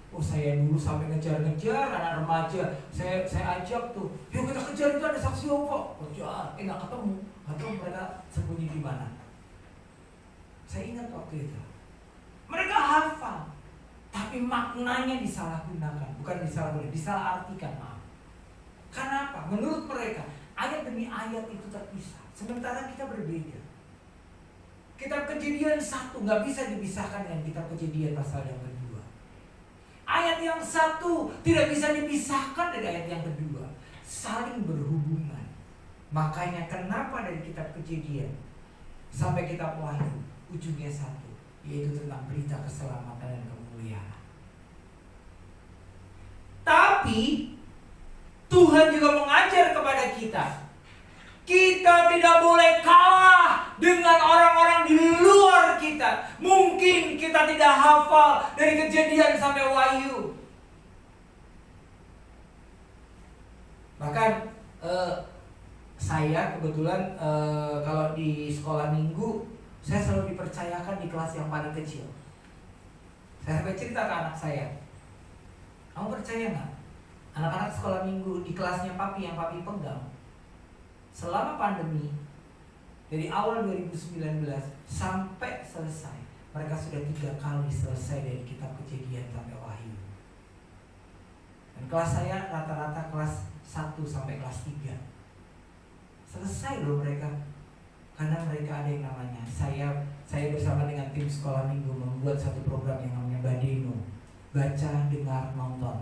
Oh, saya dulu sampai ngejar-ngejar anak remaja. Saya ajak tuh, yuk kita kejar, itu ada saksi Yehova. Kejar, nggak ketemu. Nggak tahu mereka sembunyi di mana. Saya ingat waktu itu. Mereka hafal, tapi maknanya disalahgunakan, bukan disalahartikan, maaf. Kenapa? Menurut mereka ayat demi ayat itu terpisah, sementara kita berbeda. Kitab Kejadian 1 nggak bisa dipisahkan dengan kitab Kejadian pasal yang kedua. Ayat yang 1 tidak bisa dipisahkan dari ayat yang kedua, saling berhubungan. Makanya kenapa dari kitab Kejadian sampai kitab Wahyu ujungnya satu, yaitu tentang berita keselamatan dan kemuliaan. Tapi Tuhan juga mengajar kepada kita tidak boleh kalah dengan orang-orang di luar kita. Mungkin kita tidak hafal dari Kejadian sampai Wahyu. Bahkan saya kebetulan kalau di sekolah minggu saya selalu dipercayakan di kelas yang paling kecil. Saya sampai cerita ke anak saya, kamu percaya nggak? Anak-anak sekolah minggu di kelasnya papi yang papi pegang, selama pandemi dari awal 2019 sampai selesai, mereka sudah 3 kali selesai dari kitab Kejadian sampai Wahyu. Dan kelas saya rata-rata kelas 1 sampai kelas 3. Selesai loh mereka. Karena mereka ada yang namanya, saya bersama dengan tim sekolah minggu membuat satu program yang namanya Badeno, baca, dengar, nonton.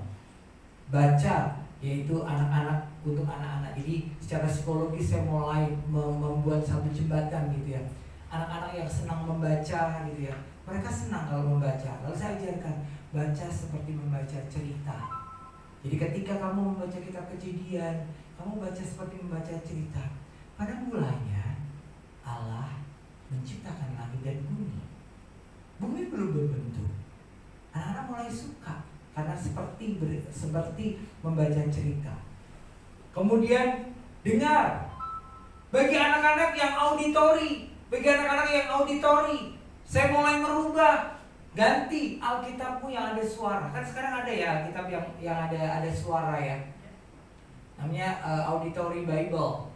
Baca yaitu anak-anak, untuk anak-anak. Jadi secara psikologis saya mulai membuat satu jembatan gitu ya. Anak-anak yang senang membaca gitu ya, mereka senang kalau membaca. Lalu saya ajarkan baca seperti membaca cerita. Jadi ketika kamu membaca kitab Kejadian, kamu baca seperti membaca cerita. Pada mulanya Allah menciptakan langit dan bumi. Bumi belum berbentuk. Anak-anak mulai suka karena seperti membaca cerita. Kemudian dengar. Bagi anak-anak yang auditori, saya mulai merubah, ganti Alkitabmu yang ada suara. Kan sekarang ada ya Alkitab yang ada suara ya. Namanya Auditory Bible.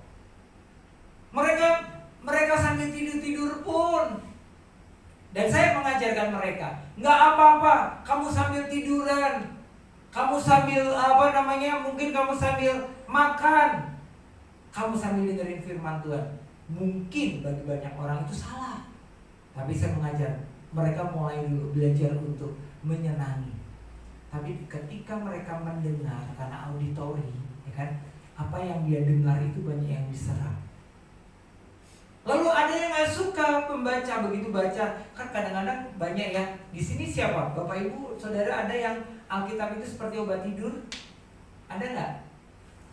Mereka sambil tidur pun. Dan saya mengajarkan mereka, nggak apa-apa, kamu sambil tiduran, kamu sambil mungkin kamu sambil makan, kamu sambil dengerin firman Tuhan. Mungkin bagi banyak orang itu salah, tapi saya mengajar mereka mulai dulu belajar untuk menyenangi. Tapi ketika mereka mendengar, karena auditori, ya kan, apa yang dia dengar itu banyak yang diserap. Lalu ada yang nggak suka membaca, begitu baca kan kadang-kadang banyak ya. Di sini siapa? Bapak Ibu, Saudara, ada yang Alkitab itu seperti obat tidur? Ada nggak?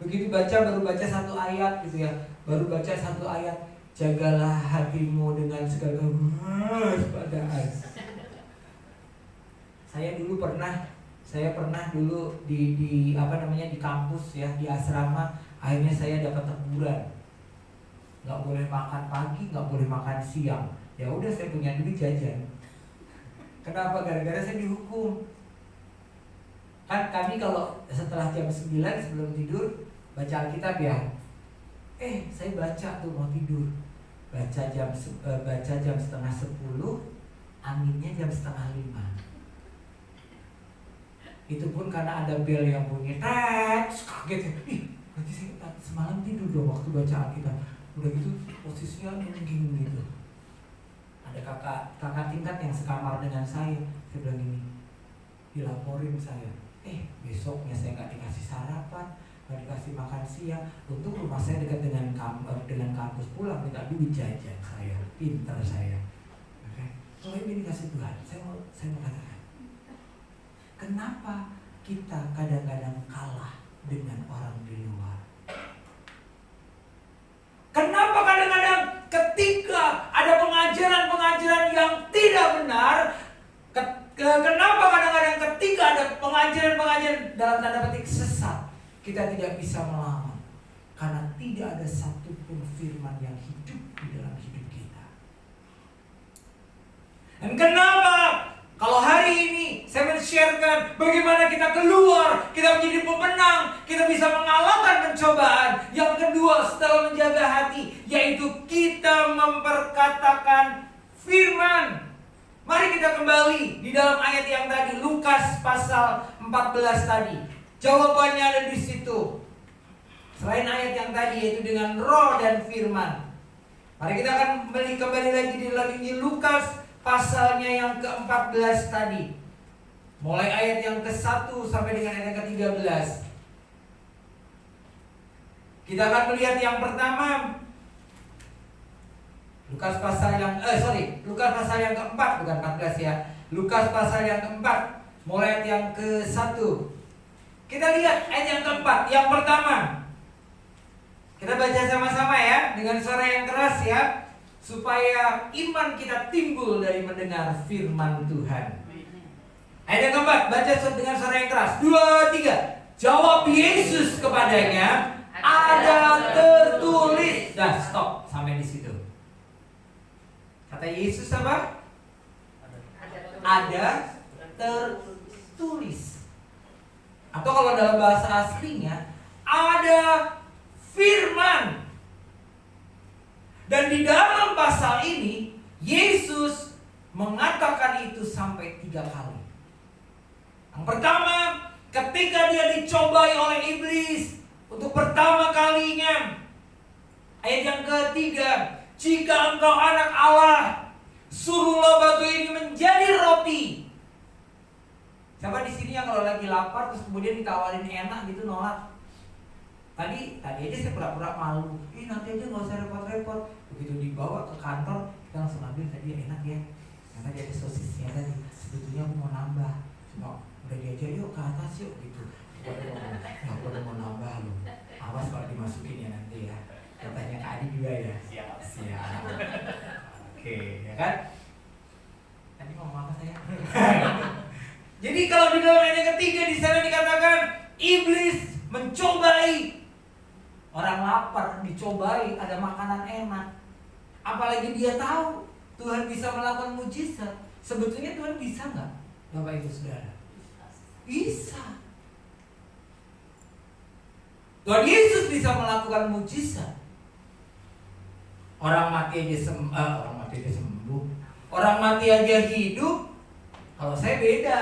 Begitu baca baru baca 1 ayat gitu ya, baru baca 1 ayat, jagalah hatimu dengan segala kewaspadaan. Saya pernah dulu di kampus ya, di asrama, akhirnya saya dapat teguran. Nggak boleh makan pagi, nggak boleh makan siang. Ya udah, saya punya duit jajan. Kenapa? Gara-gara saya dihukum. Kan kami kalau setelah jam 9 sebelum tidur baca Alkitab ya. Saya baca tuh mau tidur. Baca jam 9:30, anginnya jam 4:30. Itu pun karena ada bel yang bunyi, kaget. Berarti saya semalam tidur dong waktu baca Alkitab. Udah gitu posisinya nungging gitu. Ada kakak tingkat yang sekamar dengan saya bilang gini, dilaporin saya, besoknya saya nggak dikasih sarapan, nggak dikasih makan siang. Untuk rumah saya dekat dengan kampus, pulang minta duit jajan saya, pintar saya. Kalau ini dikasih Tuhan, saya mau katakan, kenapa kita kadang-kadang kalah dengan orang di luar? Kenapa kadang-kadang ketika ada pengajaran-pengajaran yang tidak benar, kenapa kadang-kadang ketika ada pengajaran-pengajaran dalam tanda petik sesat, kita tidak bisa melawan? Karena tidak ada satupun firman yang hidup di dalam hidup kita. Dan kenapa kalau hari ini saya men-sharekan bagaimana kita keluar, kita menjadi pemenang, kita bisa mengalahkan pencobaan. Yang kedua setelah menjaga hati, yaitu kita memperkatakan firman. Mari kita kembali di dalam ayat yang tadi, Lukas pasal 14 tadi. Jawabannya ada di situ. Selain ayat yang tadi, yaitu dengan roh dan firman. Mari kita akan kembali lagi di dalam Injil Lukas pasalnya yang ke-14 tadi. Mulai ayat yang ke-1 sampai dengan ayat yang ke-13. Kita akan melihat yang pertama, Lukas pasal yang ke-4, bukan 14 ya. Lukas pasal yang ke-4, mulai ayat yang ke-1. Kita lihat ayat yang ke-4. Yang pertama, kita baca sama-sama ya, dengan suara yang keras ya, supaya iman kita timbul dari mendengar firman Tuhan. Ayat yang keempat, baca dengan suara yang keras. 2, 3. Jawab Yesus kepadanya, Ada tertulis. Dah, stop sampai di situ. Kata Yesus apa? Ada tertulis. Atau kalau dalam bahasa aslinya, ada firman. Dan di dalam pasal ini, Yesus mengatakan itu sampai 3 kali. Yang pertama, ketika dia dicobai oleh iblis untuk pertama kalinya. Ayat yang ketiga, jika engkau anak Allah, suruhlah batu ini menjadi roti. Siapa di sini yang kalau lagi lapar terus kemudian ditawarin enak gitu nolak? Tadi aja saya pura-pura malu. Nanti aja nggak usah repot-repot. Begitu dibawa ke kantor, kita langsung ambil tadi enak ya. Karena dia ada sosisnya tadi. Sebetulnya aku mau nambah. Cuma udah diajak yuk ke atas yuk gitu. Aku udah mau nambah loh. Awas kalau dimasukin ya nanti ya. Katanya Kak Adi juga ya. Siap. Oke, ya kan? Tadi ngomong apa saya? Jadi kalau di dalam ayat yang ketiga di sana dikatakan iblis mencobai orang lapar, dicobai ada makanan enak. Apalagi dia tahu Tuhan bisa melakukan mujizat. Sebetulnya Tuhan bisa nggak, Bapak Ibu Saudara? Bisa. Tuhan Yesus bisa melakukan mujizat. Orang mati aja sembuh. Orang mati aja hidup. Kalau saya beda.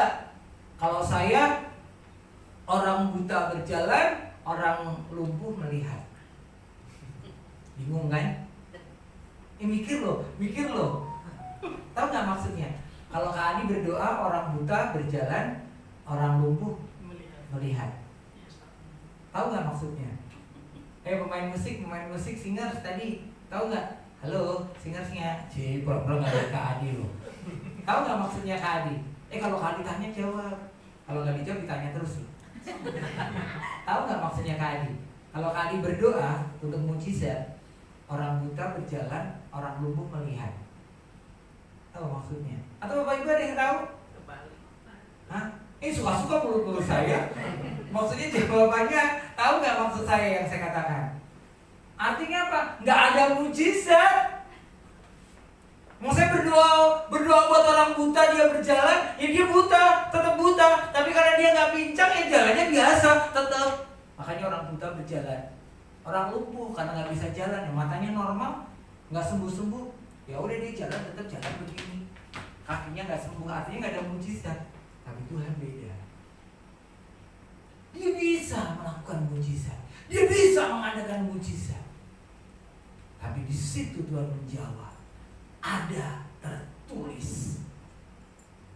Kalau saya orang buta berjalan, orang lumpuh melihat. Bingung kan? Mikir loh. Tahu nggak maksudnya? Kalau Kak Adi berdoa, orang buta berjalan, orang lumpuh melihat. Tahu nggak maksudnya? Pemain musik singers tadi, tahu nggak? Halo, singersnya. Pura-pura nggak ada Kak Adi loh. Tahu nggak maksudnya Kak Adi? Kalau Kak Adi tanya jawab. Kalau nggak dijawab ditanya terus. Tahu nggak maksudnya Kak Adi? Kalau Kak Adi berdoa untuk mujizat, orang buta berjalan, orang lumpuh melihat. Tahu maksudnya? Atau Bapak Ibu ada yang tahu? Hah? Suka-suka mulut saya. Maksudnya jawabannya, tahu nggak maksud saya yang saya katakan? Artinya apa? Nggak ada mujizat. Mau saya berdoa buat orang buta, dia berjalan, ya dia buta, tetap buta. Tapi karena dia nggak pincang, ya jalannya biasa, tetap. Makanya orang buta berjalan. Orang lumpuh karena nggak bisa jalan, ya matanya normal, nggak sembuh-sembuh. Ya udah dia jalan, tetap jalan begini. Kakinya nggak sembuh, artinya nggak ada mujizat. Tapi Tuhan beda. Dia bisa melakukan mujizat. Dia bisa mengadakan mujizat. Tapi di situ Tuhan menjawab. Ada tertulis,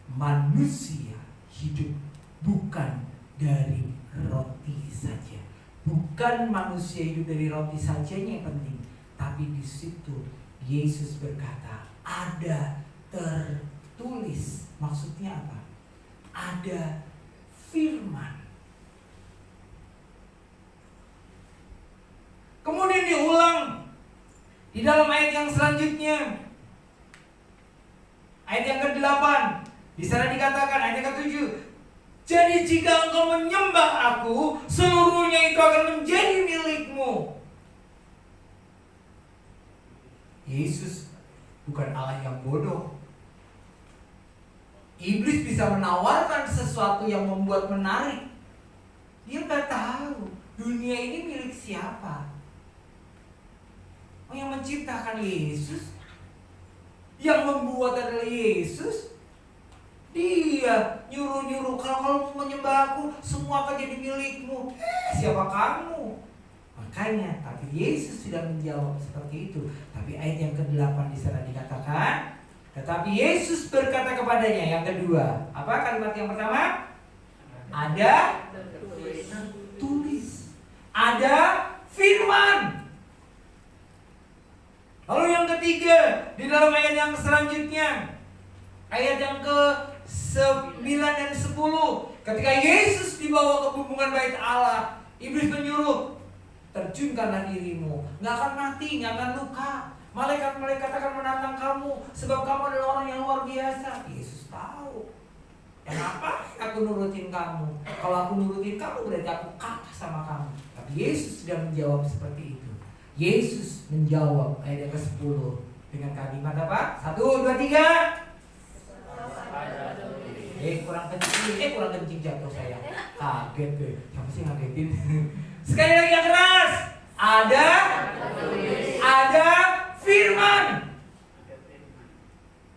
manusia hidup bukan dari roti saja. Bukan manusia hidup dari roti sajanya yang penting, tapi di situ Yesus berkata ada tertulis. Maksudnya apa? Ada firman. Kemudian diulang di dalam ayat yang selanjutnya. Ayat yang ke-8, di sana dikatakan ayat yang ke-7, jadi jika engkau menyembah aku, seluruhnya itu akan menjadi milikmu. Yesus bukan Allah yang bodoh. Iblis bisa menawarkan sesuatu yang membuat menarik. Dia nggak tahu dunia ini milik siapa. Yang menciptakan Yesus, yang membuat adalah Yesus. Dia nyuruh-nyuruh, kalau menyembah aku, semua akan jadi milikmu. Siapa kamu? Makanya, tapi Yesus sudah menjawab seperti itu. Tapi ayat yang ke-8 di sana dikatakan, tetapi Yesus berkata kepadanya, yang kedua, apa kalimat yang pertama? Ada tulis, ada firman. Lalu yang ketiga, di dalam ayat yang selanjutnya, ayat yang ke-9 dan 10, ketika Yesus dibawa ke bumbungan bait Allah, iblis menyuruh, terjunkanlah dirimu, gak akan mati, gak akan luka. Malaikat-malaikat akan menantang kamu, sebab kamu adalah orang yang luar biasa. Yesus tahu. Kenapa aku nurutin kamu? Kalau aku nurutin kamu berarti aku kalah sama kamu. Tapi Yesus sudah menjawab seperti itu. Yesus menjawab ayat yang ke-10 dengan kalimat apa? 1, 2, 3. Kurang kencing jatuh saya. Kaget deh. Siapa sih ngagetin? Sekali lagi yang keras. Ada firman.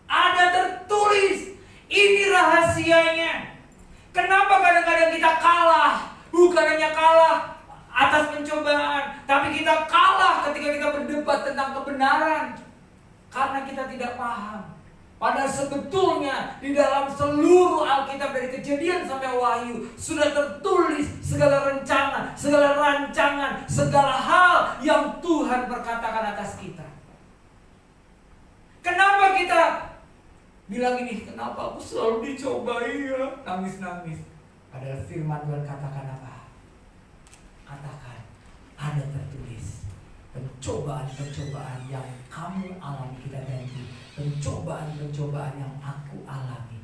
Ada tertulis. Ini rahasianya. Kenapa kadang-kadang kita kalah? Bukan hanya kalah atas pencobaan, tapi kita kalah ketika kita berdebat tentang kebenaran. Karena kita tidak paham. Padahal sebetulnya di dalam seluruh Alkitab dari Kejadian sampai Wahyu sudah tertulis segala rencana, segala rancangan, segala hal yang Tuhan berkatakan atas kita. Kenapa kita bilang ini? Kenapa aku selalu dicobai ya? Nangis-nangis. Padahal firman Tuhan katakan apa? Katakan, ada tertulis. Pencobaan-pencobaan yang kamu alami kita ganti. Pencobaan-pencobaan yang aku alami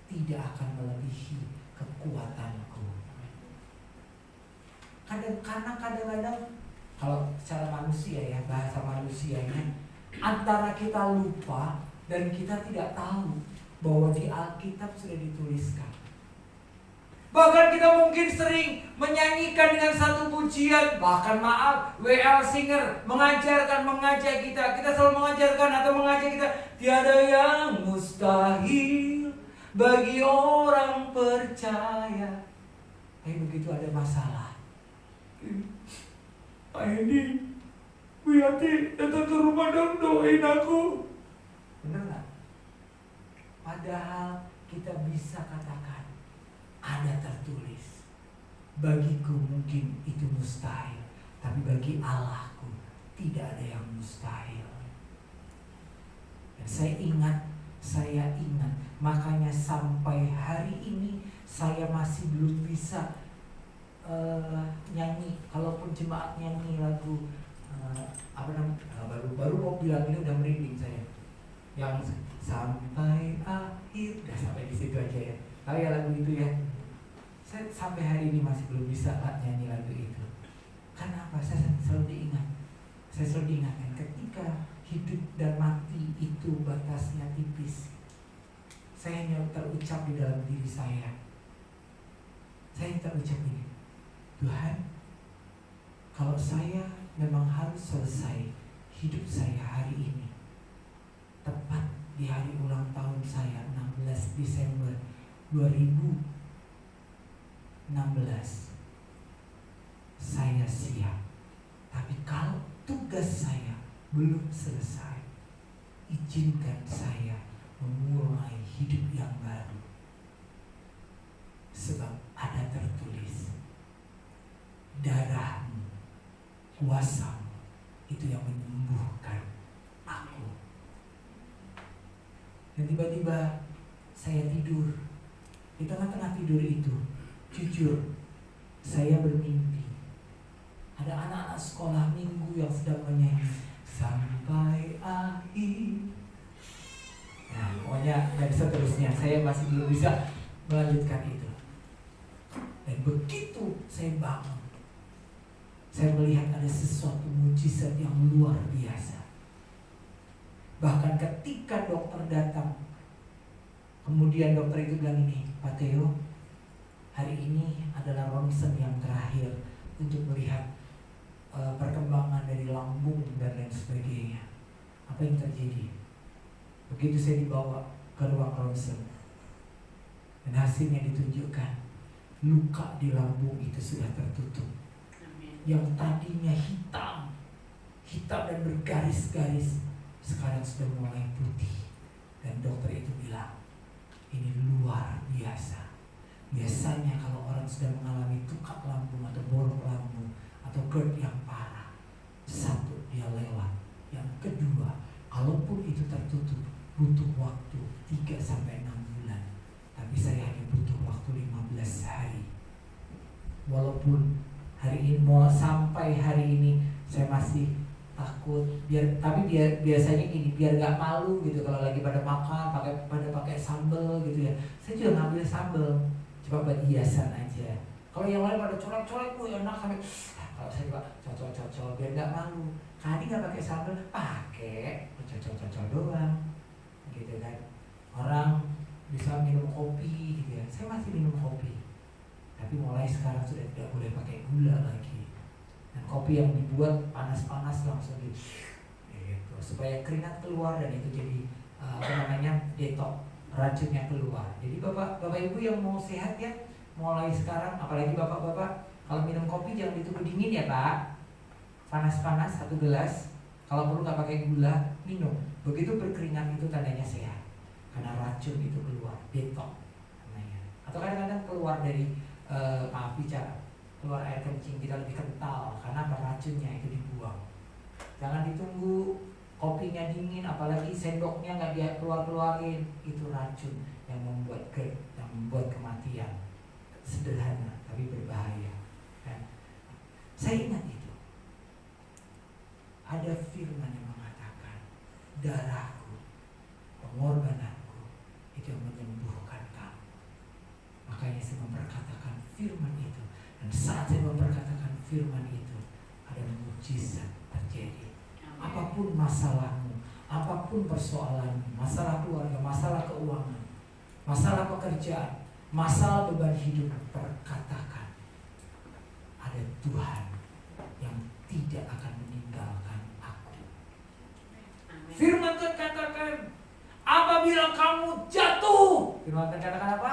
tidak akan melebihi kekuatanku. Karena kadang-kadang kalau secara manusia ya, bahasa manusianya, antara kita lupa dan kita tidak tahu bahwa di Alkitab sudah dituliskan. Bahkan kita mungkin sering menyanyikan dengan satu pujian, bahkan W.L. Singer mengajak kita selalu mengajarkan atau mengajak kita, tiada yang mustahil bagi orang percaya. Tapi begitu ada masalah, Pak Hendi, Bu Yati datang ke rumah dong, doain aku. Benar gak? Padahal kita bisa katakan, ada tertulis. Bagiku mungkin itu mustahil, tapi bagi Allahku tidak ada yang mustahil. Dan saya ingat, makanya sampai hari ini saya masih belum bisa nyanyi. Kalaupun jemaat nyanyi lagu baru mau bilang ini udah merinding saya. Yang sampai akhir, udah sampai di situ aja ya. Tahu ya lagu itu ya? Saya sampai hari ini masih belum bisa nyanyi lagu itu. Kenapa? Saya selalu diingatkan ketika hidup dan mati itu batasnya tipis. Saya hanya terucap di dalam diri saya. Saya terucap ini, Tuhan, kalau saya memang harus selesai hidup saya hari ini, tepat di hari ulang tahun saya 16 Desember 2016, saya siap. Tapi kalau tugas saya belum selesai, izinkan saya memulai hidup yang baru. Sebab ada tertulis, darahmu, kuasamu, itu yang menyembuhkan aku. Dan tiba-tiba saya tidur. Di tengah-tengah tidur itu, jujur, saya bermimpi. Ada anak-anak sekolah minggu yang sedang menyanyi sampai akhir. Nah, pokoknya dan seterusnya. Saya masih belum bisa melanjutkan itu. Dan begitu saya bangun, saya melihat ada sesuatu mujizat yang luar biasa. Bahkan ketika dokter datang, kemudian dokter itu bilang ini, Pak Theo, hari ini adalah ronsen yang terakhir untuk melihat perkembangan dari lambung dan lain sebagainya. Apa yang terjadi? Begitu saya dibawa ke ruang ronsen dan hasilnya ditunjukkan, luka di lambung itu sudah tertutup. Yang tadinya hitam dan bergaris-garis, sekarang sudah mulai putih. Dan dokter itu bilang, ini luar biasa. Biasanya kalau orang sudah mengalami tukak lambung atau borok lambung atau GERD yang parah, satu, dia lewat. Yang kedua, kalaupun itu tertutup, butuh waktu 3-6 bulan. Tapi saya hanya butuh waktu 15 hari. Walaupun hari ini mau sampai hari ini saya masih takut, tapi biasanya gini, biar gak malu gitu kalau lagi pada makan pakai sambal gitu ya. Saya juga ngambil sambal, cuma buat hiasan aja. Kalau yang lain pada colek-colek, enak sampai Kalau saya juga cocol-cocol biar nggak malu. Kadi nggak pakai sambal, pakai cocol-cocol doang, gitu kan. Orang bisa minum kopi gitu ya. Saya masih minum kopi, tapi mulai sekarang sudah tidak boleh pakai gula lagi. Dan kopi yang dibuat panas-panas langsung gitu, supaya keringat keluar dan itu jadi detok, racunnya keluar. Jadi bapak ibu yang mau sehat ya, mulai sekarang, apalagi bapak-bapak, kalau minum kopi jangan ditunggu dingin ya pak, panas-panas 1 gelas, kalau perlu nggak pakai gula, minum. Begitu berkeringat itu tandanya sehat, karena racun itu keluar, detok namanya. Atau kadang-kadang keluar dari keluar air kencing kita lebih kental karena racunnya itu dibuang. Jangan ditunggu kopinya dingin, apalagi sendoknya nggak dia keluarin, itu racun yang membuat kematian. Sederhana tapi berbahaya. Kan? Saya ingat itu. Ada firman yang mengatakan, darahku, pengorbananku itu yang menyembuhkan kamu. Makanya saya memperkatakan firman itu. Dan saat saya memperkatakan firman itu, ada mukjizat terjadi. Apapun masalahmu, apapun persoalanmu, masalah keluarga, masalah keuangan, masalah pekerjaan, masalah beban hidup, perkatakan, ada Tuhan yang tidak akan meninggalkan aku. Firman Tuhan katakan, apabila kamu jatuh, firman Tuhan katakan apa?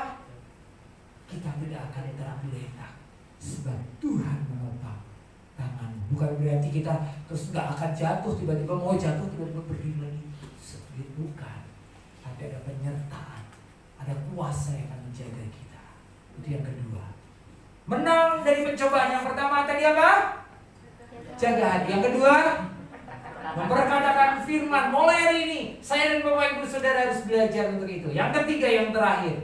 Kita tidak akan tergeletak, sebab Tuhan menopang tangan. Bukan berarti kita terus nggak akan jatuh, tiba-tiba mau jatuh tiba-tiba berdiri lagi. Bukan. Tapi ada penyertaan, ada kuasa yang akan menjaga kita. Itu yang kedua. Menang dari pencobaan. Yang pertama tadi apa? Jaga hati. Yang kedua, memperkatakan firman. Mulai hari ini saya dan Bapak Ibu Saudara harus belajar untuk itu. Yang ketiga, yang terakhir,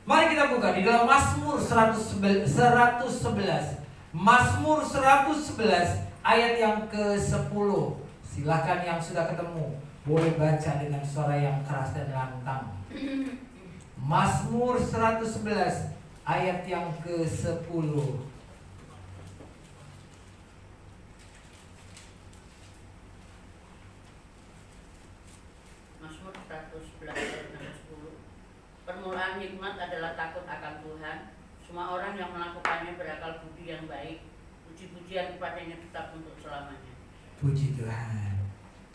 mari kita buka di dalam Mazmur 111. Mazmur 111 ayat yang ke-10. Silakan yang sudah ketemu, boleh baca dengan suara yang keras dan lantang. Mazmur 111 ayat yang ke-10. Mazmur 111 ayat 10. Permulaan hikmat adalah takut akan Tuhan. Semua orang yang melakukannya berakal budi yang baik. Puji-pujian kepadanya tetap untuk selamanya. Puji Tuhan.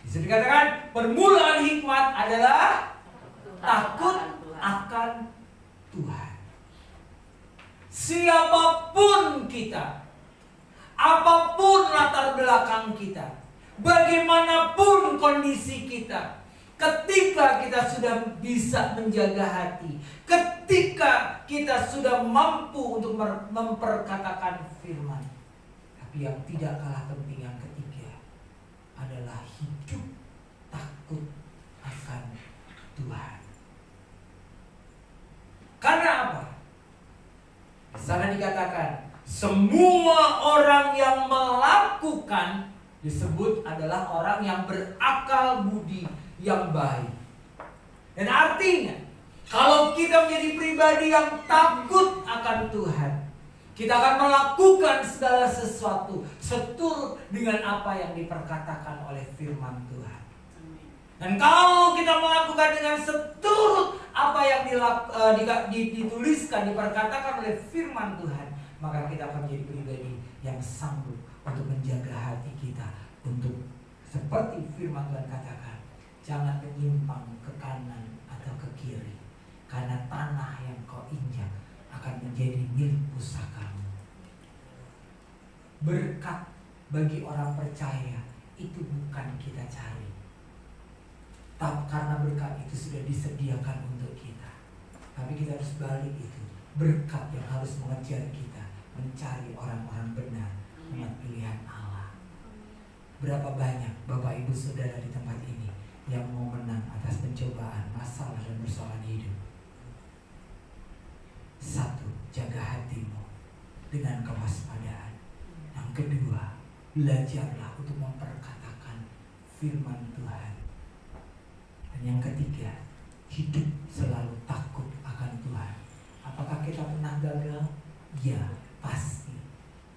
Bisa dikatakan permulaan hikmat adalah takut akan Tuhan. Siapapun kita, apapun latar belakang kita, bagaimanapun kondisi kita, ketika kita sudah bisa menjaga hati, ketika kita sudah mampu untuk memperkatakan firman, tapi yang tidak kalah penting yang ketiga adalah hidup takut akan Tuhan. Karena apa? Di sana dikatakan semua orang yang melakukan disebut adalah orang yang berakal budi yang baik. Dan artinya kalau kita menjadi pribadi yang takut akan Tuhan, kita akan melakukan segala sesuatu seturut dengan apa yang diperkatakan oleh firman Tuhan. Dan kalau kita melakukan dengan seturut apa yang dituliskan, diperkatakan oleh firman Tuhan, maka kita akan menjadi pribadi yang sanggup untuk menjaga hati kita untuk seperti firman Tuhan katakan, jangan menyimpang ke kanan atau ke kiri, karena tanah yang kau injak akan menjadi milik pusakamu. Berkat bagi orang percaya itu bukan kita cari, tapi karena berkat itu sudah disediakan untuk kita. Tapi kita harus balik itu, berkat yang harus mengejar kita mencari orang-orang benar, umat pilihan Allah. Berapa banyak Bapak Ibu Saudara di tempat ini yang mau menang atas pencobaan, masalah dan persoalan hidup? Satu, jaga hatimu dengan kewaspadaan. Yang kedua, belajarlah untuk memperkatakan firman Tuhan. Dan yang ketiga, hidup selalu takut akan Tuhan. Apakah kita pernah gagal? Ya, pasti.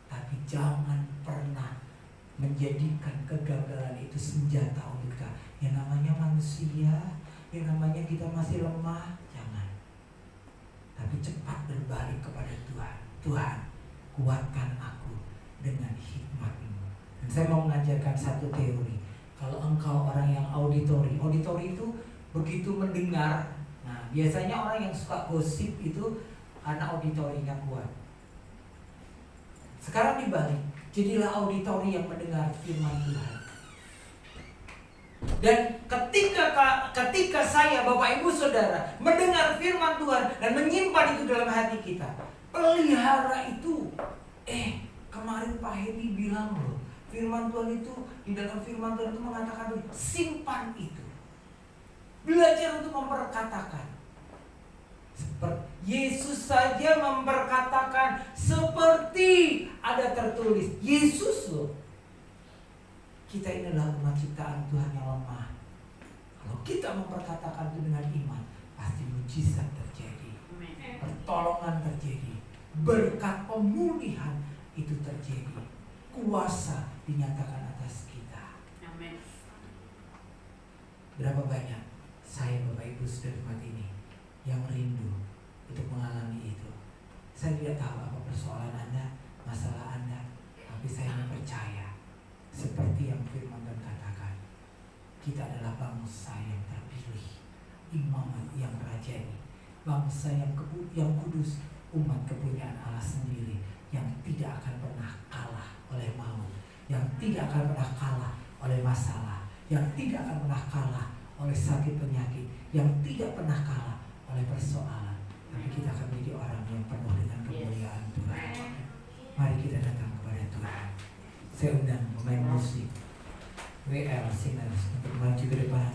Tapi jangan pernah menjadikan kegagalan itu senjata untuk kita. Yang namanya manusia, yang namanya kita masih lemah, jangan. Tapi cepat berbalik kepada Tuhan. Tuhan, kuatkan aku dengan hikmat-Mu. Dan saya mau mengajarkan satu teori. Kalau engkau orang yang auditori itu begitu mendengar. Nah, biasanya orang yang suka gosip itu karena auditorinya kuat. Sekarang dibalik, jadilah auditori yang mendengar firman Tuhan. Dan ketika saya, Bapak Ibu Saudara, mendengar firman Tuhan dan menyimpan itu dalam hati kita, pelihara itu. Kemarin Pak Hedi bilang loh, firman Tuhan itu, di dalam firman Tuhan itu mengatakan, simpan itu. Belajar untuk memperkatakan. Yesus saja memperkatakan seperti ada tertulis. Yesus loh. Kita ini adalah umat ciptaan Tuhan yang lemah. Kalau kita memperkatakan itu dengan iman, pasti mujizat terjadi, pertolongan terjadi, berkat pemulihan itu terjadi, kuasa dinyatakan atas kita. Amin. Berapa banyak saya, Bapak Ibu Saudara umat ini yang rindu untuk mengalami itu. Saya tidak tahu apa persoalan Anda, masalah Anda, tapi saya percaya seperti yang firman Tuhan katakan, kita adalah bangsa yang terpilih, imamat yang rajani, bangsa yang kudus, umat kepunyaan Allah sendiri, yang tidak akan pernah kalah oleh maut, yang tidak akan pernah kalah oleh masalah, yang tidak akan pernah kalah oleh sakit penyakit, yang tidak pernah kalah oleh persoalan. Tapi kita akan menjadi orang yang penuh dengan kemuliaan Tuhan. Mari kita datang kepada Tuhan. Saya undang pemain musik WL Singers untuk maju ke depan.